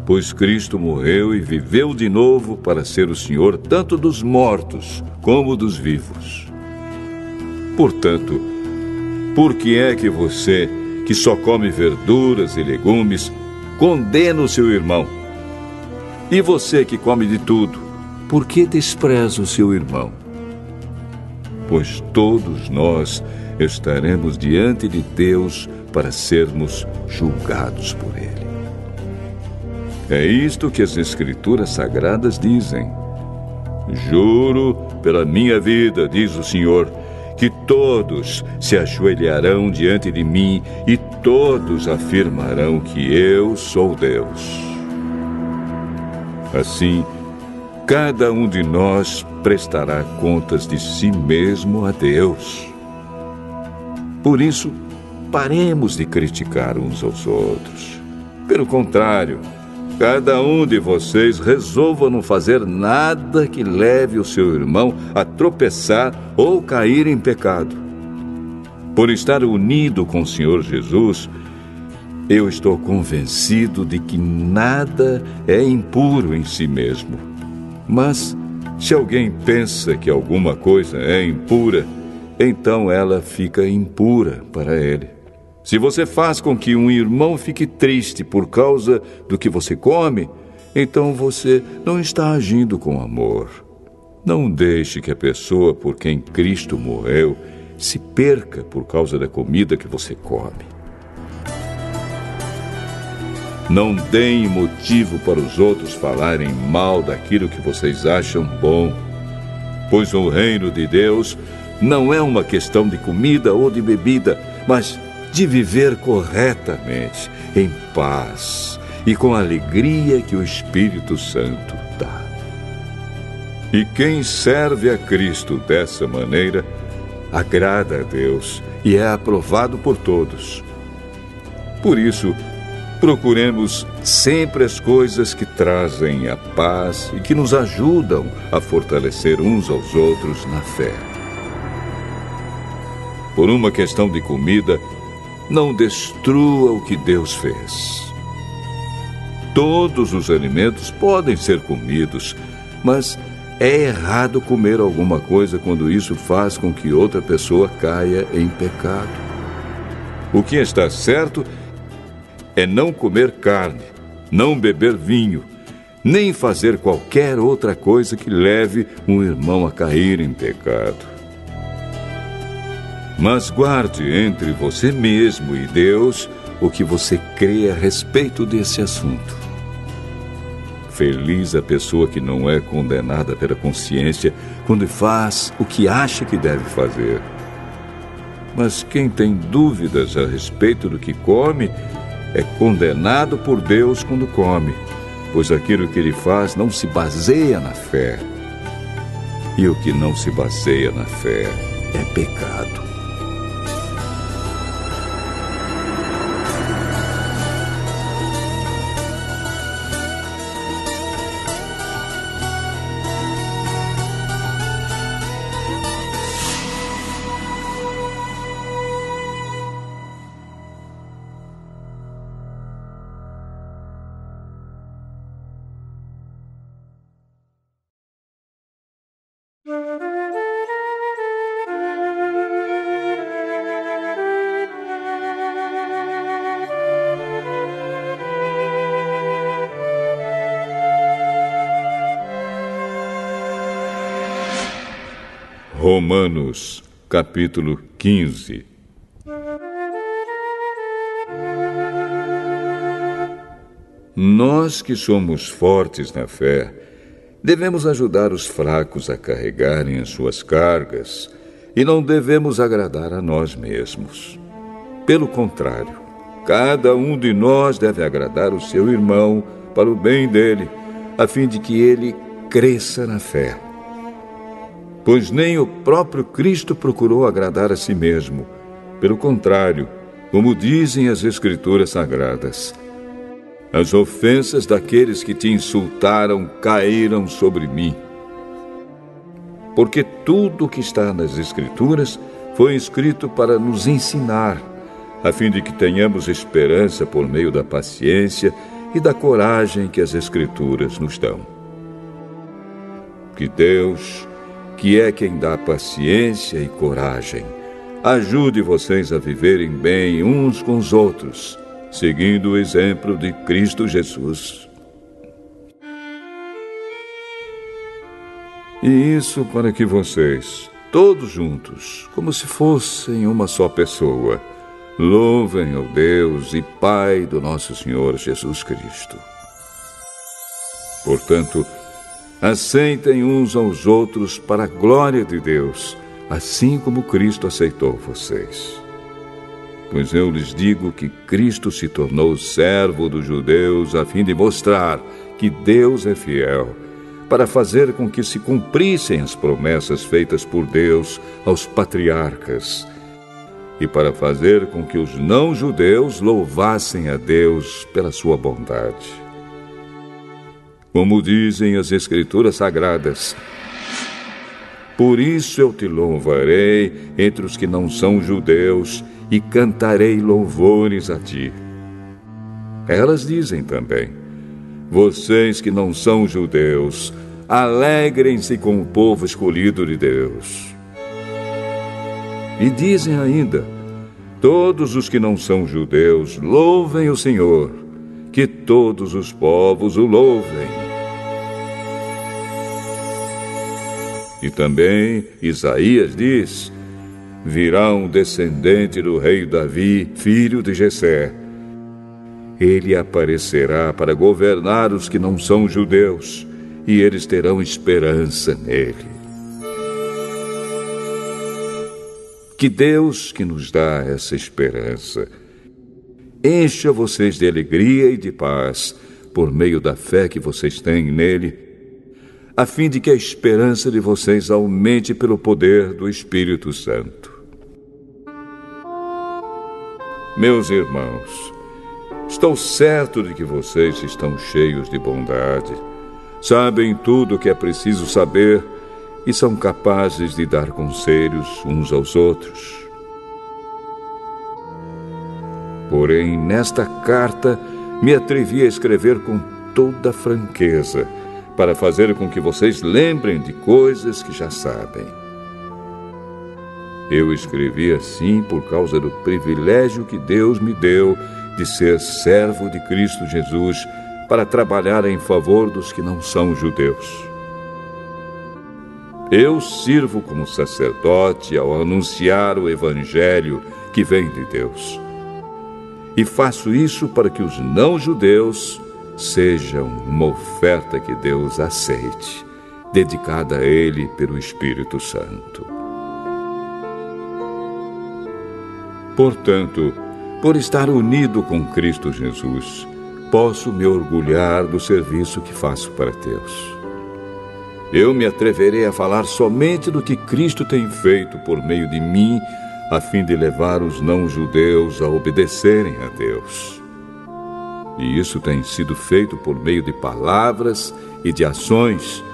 Pois Cristo morreu e viveu de novo para ser o Senhor tanto dos mortos como dos vivos. Portanto, por que é que você, que só come verduras e legumes, condena o seu irmão? E você que come de tudo, por que despreza o seu irmão? Pois todos nós estaremos diante de Deus para sermos julgados por Ele. É isto que as Escrituras Sagradas dizem. Juro pela minha vida, diz o Senhor, que todos se ajoelharão diante de mim e todos afirmarão que eu sou Deus. Assim, cada um de nós prestará contas de si mesmo a Deus. Por isso, paremos de criticar uns aos outros. Pelo contrário, cada um de vocês resolva não fazer nada que leve o seu irmão a tropeçar ou cair em pecado. Por estar unido com o Senhor Jesus, eu estou convencido de que nada é impuro em si mesmo. Mas, se alguém pensa que alguma coisa é impura, então ela fica impura para ele. Se você faz com que um irmão fique triste por causa do que você come, então você não está agindo com amor. Não deixe que a pessoa por quem Cristo morreu se perca por causa da comida que você come. Não deem motivo para os outros falarem mal daquilo que vocês acham bom, pois o reino de Deus não é uma questão de comida ou de bebida, mas de viver corretamente, em paz e com a alegria que o Espírito Santo dá. E quem serve a Cristo dessa maneira, agrada a Deus e é aprovado por todos. Por isso, procuremos sempre as coisas que trazem a paz e que nos ajudam a fortalecer uns aos outros na fé. Por uma questão de comida, não destrua o que Deus fez. Todos os alimentos podem ser comidos, mas é errado comer alguma coisa quando isso faz com que outra pessoa caia em pecado. O que está certo é não comer carne, não beber vinho, nem fazer qualquer outra coisa que leve um irmão a cair em pecado. Mas guarde entre você mesmo e Deus o que você crê a respeito desse assunto. Feliz a pessoa que não é condenada pela consciência quando faz o que acha que deve fazer. Mas quem tem dúvidas a respeito do que come é condenado por Deus quando come, pois aquilo que ele faz não se baseia na fé. E o que não se baseia na fé é pecado. Romanos, capítulo 15. Nós que somos fortes na fé, devemos ajudar os fracos a carregarem as suas cargas e não devemos agradar a nós mesmos. Pelo contrário, cada um de nós deve agradar o seu irmão para o bem dele, a fim de que ele cresça na fé. Pois nem o próprio Cristo procurou agradar a si mesmo. Pelo contrário, como dizem as Escrituras Sagradas, as ofensas daqueles que te insultaram caíram sobre mim. Porque tudo o que está nas Escrituras foi escrito para nos ensinar, a fim de que tenhamos esperança por meio da paciência e da coragem que as Escrituras nos dão. Que Deus, que é quem dá paciência e coragem, ajude vocês a viverem bem uns com os outros, seguindo o exemplo de Cristo Jesus. E isso para que vocês, todos juntos, como se fossem uma só pessoa, louvem ao Deus e Pai do nosso Senhor Jesus Cristo. Portanto, aceitem uns aos outros para a glória de Deus, assim como Cristo aceitou vocês. Pois eu lhes digo que Cristo se tornou servo dos judeus a fim de mostrar que Deus é fiel, para fazer com que se cumprissem as promessas feitas por Deus aos patriarcas, e para fazer com que os não-judeus louvassem a Deus pela sua bondade. Como dizem as Escrituras Sagradas, por isso eu te louvarei entre os que não são judeus e cantarei louvores a ti. Elas dizem também, vocês que não são judeus, alegrem-se com o povo escolhido de Deus. E dizem ainda, todos os que não são judeus, louvem o Senhor, que todos os povos o louvem. E também Isaías diz, virá um descendente do rei Davi, filho de Jessé. Ele aparecerá para governar os que não são judeus, e eles terão esperança nele. Que Deus, que nos dá essa esperança, encha vocês de alegria e de paz, por meio da fé que vocês têm nele, a fim de que a esperança de vocês aumente pelo poder do Espírito Santo. Meus irmãos, estou certo de que vocês estão cheios de bondade, sabem tudo o que é preciso saber e são capazes de dar conselhos uns aos outros. Porém, nesta carta, me atrevi a escrever com toda franqueza, para fazer com que vocês lembrem de coisas que já sabem. Eu escrevi assim por causa do privilégio que Deus me deu de ser servo de Cristo Jesus para trabalhar em favor dos que não são judeus. Eu sirvo como sacerdote ao anunciar o Evangelho que vem de Deus. e faço isso para que os não-judeus sejam uma oferta que Deus aceite, dedicada a Ele pelo Espírito Santo. Portanto, por estar unido com Cristo Jesus, posso me orgulhar do serviço que faço para Deus. Eu me atreverei a falar somente do que Cristo tem feito por meio de mim, a fim de levar os não-judeus a obedecerem a Deus. E isso tem sido feito por meio de palavras e de ações,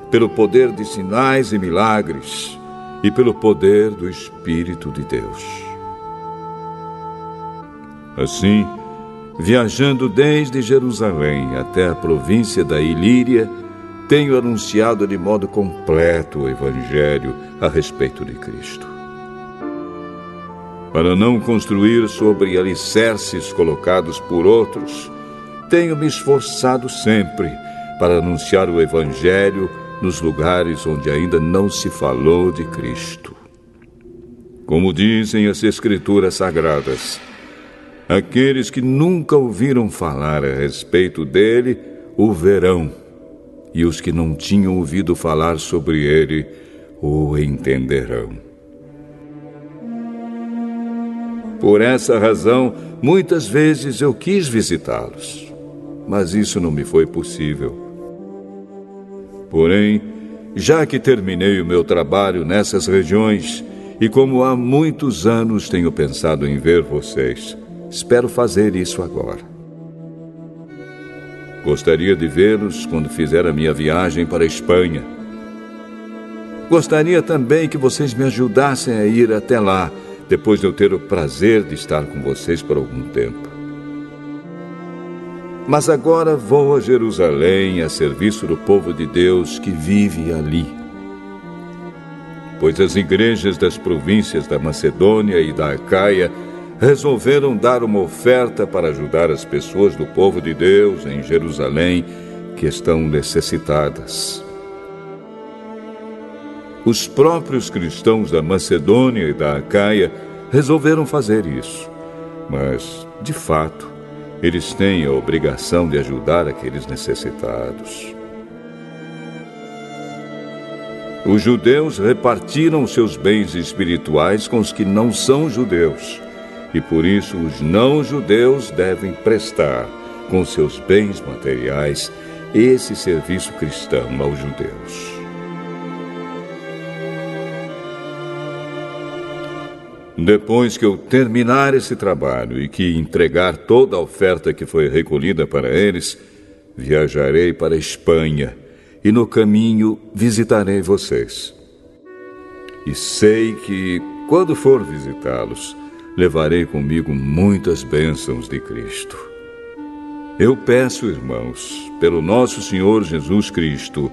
pelo poder de sinais e milagres e pelo poder do Espírito de Deus. Assim, viajando desde Jerusalém até a província da Ilíria, tenho anunciado de modo completo o Evangelho a respeito de Cristo. Para não construir sobre alicerces colocados por outros, tenho me esforçado sempre para anunciar o Evangelho nos lugares onde ainda não se falou de Cristo. Como dizem as Escrituras Sagradas, aqueles que nunca ouviram falar a respeito dele o verão, e os que não tinham ouvido falar sobre ele o entenderão. Por essa razão, muitas vezes eu quis visitá-los, mas isso não me foi possível. Porém, já que terminei o meu trabalho nessas regiões, e como há muitos anos tenho pensado em ver vocês, espero fazer isso agora. Gostaria de vê-los quando fizer a minha viagem para a Espanha. Gostaria também que vocês me ajudassem a ir até lá, depois de eu ter o prazer de estar com vocês por algum tempo. Mas agora vou a Jerusalém a serviço do povo de Deus que vive ali. Pois as igrejas das províncias da Macedônia e da Acaia resolveram dar uma oferta para ajudar as pessoas do povo de Deus em Jerusalém que estão necessitadas. Os próprios cristãos da Macedônia e da Acaia resolveram fazer isso, mas, de fato, eles têm a obrigação de ajudar aqueles necessitados. Os judeus repartiram seus bens espirituais com os que não são judeus, e por isso os não-judeus devem prestar, com seus bens materiais, esse serviço cristão aos judeus. Depois que eu terminar esse trabalho e que entregar toda a oferta que foi recolhida para eles, viajarei para a Espanha e no caminho visitarei vocês. E sei que, quando for visitá-los, levarei comigo muitas bênçãos de Cristo. Eu peço, irmãos, pelo nosso Senhor Jesus Cristo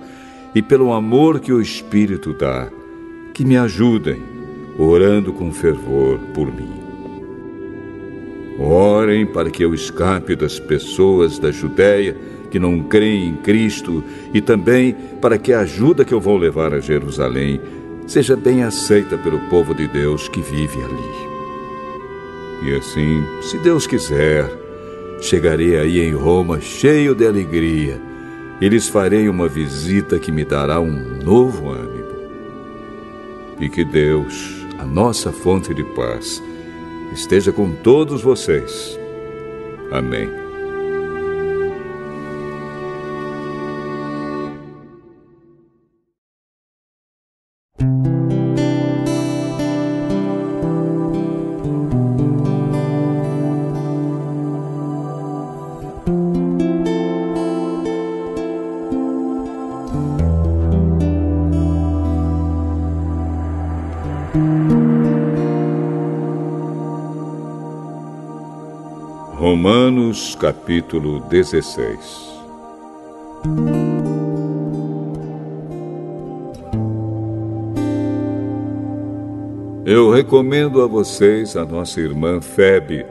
e pelo amor que o Espírito dá, que me ajudem, orando com fervor por mim. Orem para que eu escape das pessoas da Judéia que não creem em Cristo e também para que a ajuda que eu vou levar a Jerusalém seja bem aceita pelo povo de Deus que vive ali. E assim, se Deus quiser, chegarei aí em Roma cheio de alegria e lhes farei uma visita que me dará um novo ânimo. E que Deus, a nossa fonte de paz, esteja com todos vocês. Amém. Romanos capítulo 16. Eu recomendo a vocês a nossa irmã Febe,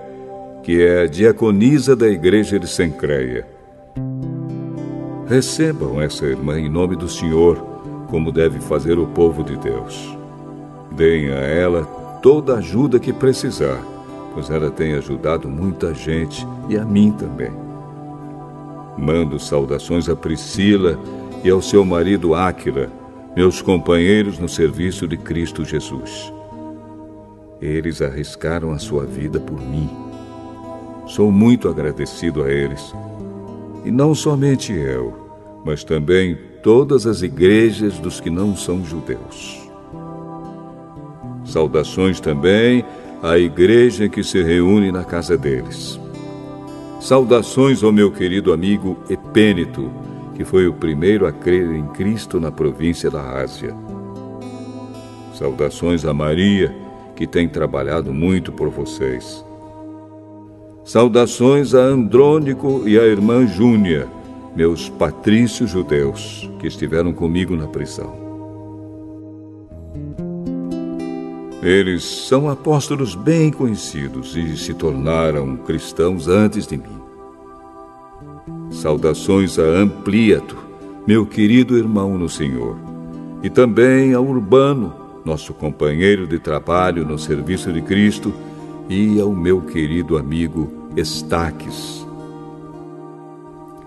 que é a diaconisa da igreja de Cencreia. Recebam essa irmã em nome do Senhor, como deve fazer o povo de Deus. Deem a ela toda a ajuda que precisar, pois ela tem ajudado muita gente e a mim também. Mando saudações a Priscila e ao seu marido Áquila, meus companheiros no serviço de Cristo Jesus. Eles arriscaram a sua vida por mim. Sou muito agradecido a eles. E não somente eu, mas também todas as igrejas dos que não são judeus. Saudações também à igreja que se reúne na casa deles. Saudações ao meu querido amigo Epêneto, que foi o primeiro a crer em Cristo na província da Ásia. Saudações a Maria, que tem trabalhado muito por vocês. Saudações a Andrônico e à irmã Júnia, meus patrícios judeus, que estiveram comigo na prisão. Eles são apóstolos bem conhecidos e se tornaram cristãos antes de mim. Saudações a Ampliato, meu querido irmão no Senhor, e também a Urbano, nosso companheiro de trabalho no serviço de Cristo, e ao meu querido amigo Estaques.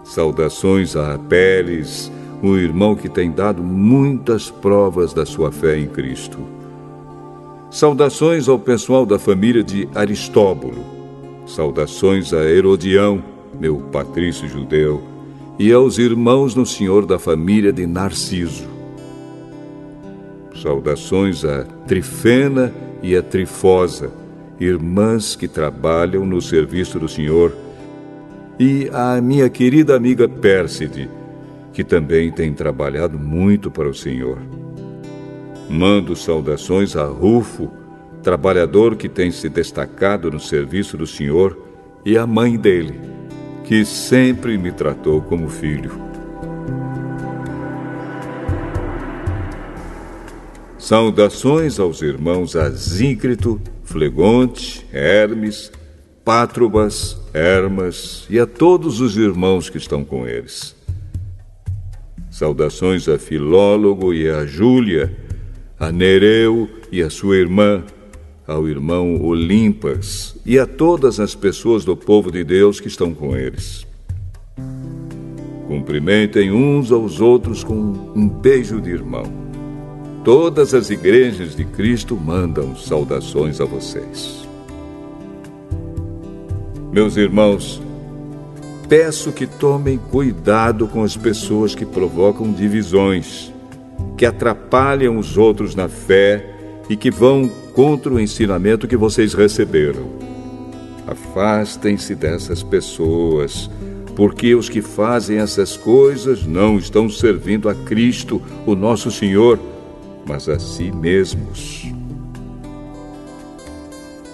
Saudações a Apeles, um irmão que tem dado muitas provas da sua fé em Cristo. Saudações ao pessoal da família de Aristóbulo. Saudações a Herodião, meu patrício judeu, e aos irmãos no Senhor da família de Narciso. Saudações a Trifena e a Trifosa, irmãs que trabalham no serviço do Senhor, e à minha querida amiga Pérside, que também tem trabalhado muito para o Senhor. Mando saudações a Rufo, trabalhador que tem se destacado no serviço do Senhor, e à mãe dele, que sempre me tratou como filho. Saudações aos irmãos Asíncrito, Flegonte, Hermes, Pátrobas, Hermas e a todos os irmãos que estão com eles. Saudações a Filólogo e a Júlia, a Nereu e a sua irmã, ao irmão Olimpas e a todas as pessoas do povo de Deus que estão com eles. Cumprimentem uns aos outros com um beijo de irmão. Todas as igrejas de Cristo mandam saudações a vocês. Meus irmãos, peço que tomem cuidado com as pessoas que provocam divisões, que atrapalham os outros na fé e que vão contra o ensinamento que vocês receberam. Afastem-se dessas pessoas, porque os que fazem essas coisas não estão servindo a Cristo, o nosso Senhor, mas a si mesmos.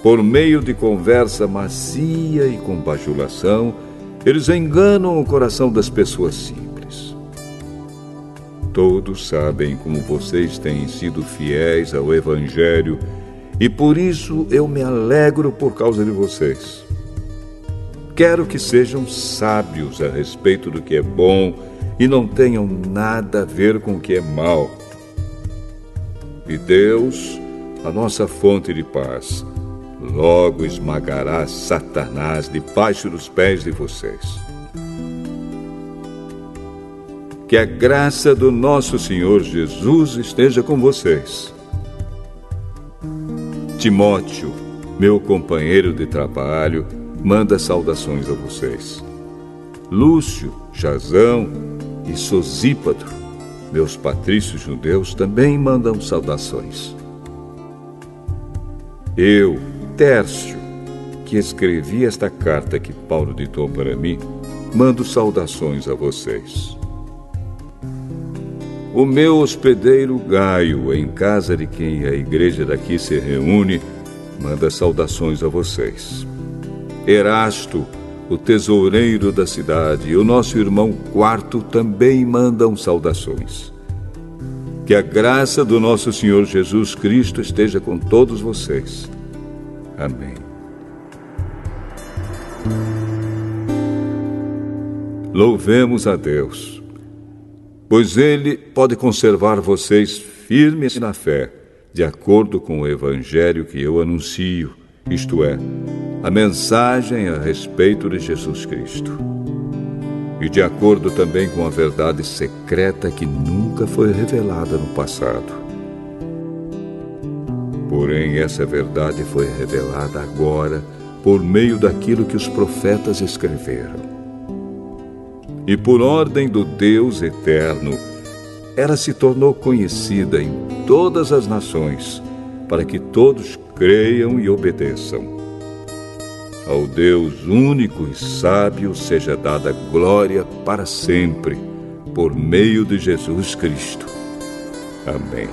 Por meio de conversa macia e com bajulação, eles enganam o coração das pessoas simples. Todos sabem como vocês têm sido fiéis ao Evangelho e por isso eu me alegro por causa de vocês. Quero que sejam sábios a respeito do que é bom e não tenham nada a ver com o que é mal. E Deus, a nossa fonte de paz, logo esmagará Satanás debaixo dos pés de vocês. Que a graça do nosso Senhor Jesus esteja com vocês. Timóteo, meu companheiro de trabalho, manda saudações a vocês. Lúcio, Jasão e Sosípatro, meus patrícios judeus, também mandam saudações. Eu, Tércio, que escrevi esta carta que Paulo ditou para mim, mando saudações a vocês. O meu hospedeiro Gaio, em casa de quem a igreja daqui se reúne, manda saudações a vocês. Erasto, o tesoureiro da cidade, e o nosso irmão Quarto também mandam saudações. Que a graça do nosso Senhor Jesus Cristo esteja com todos vocês. Amém. Louvemos a Deus, pois Ele pode conservar vocês firmes na fé, de acordo com o Evangelho que eu anuncio, isto é, a mensagem a respeito de Jesus Cristo. E de acordo também com a verdade secreta que nunca foi revelada no passado. Porém, essa verdade foi revelada agora por meio daquilo que os profetas escreveram. E por ordem do Deus eterno, ela se tornou conhecida em todas as nações, para que todos creiam e obedeçam. Ao Deus único e sábio seja dada glória para sempre, por meio de Jesus Cristo. Amém.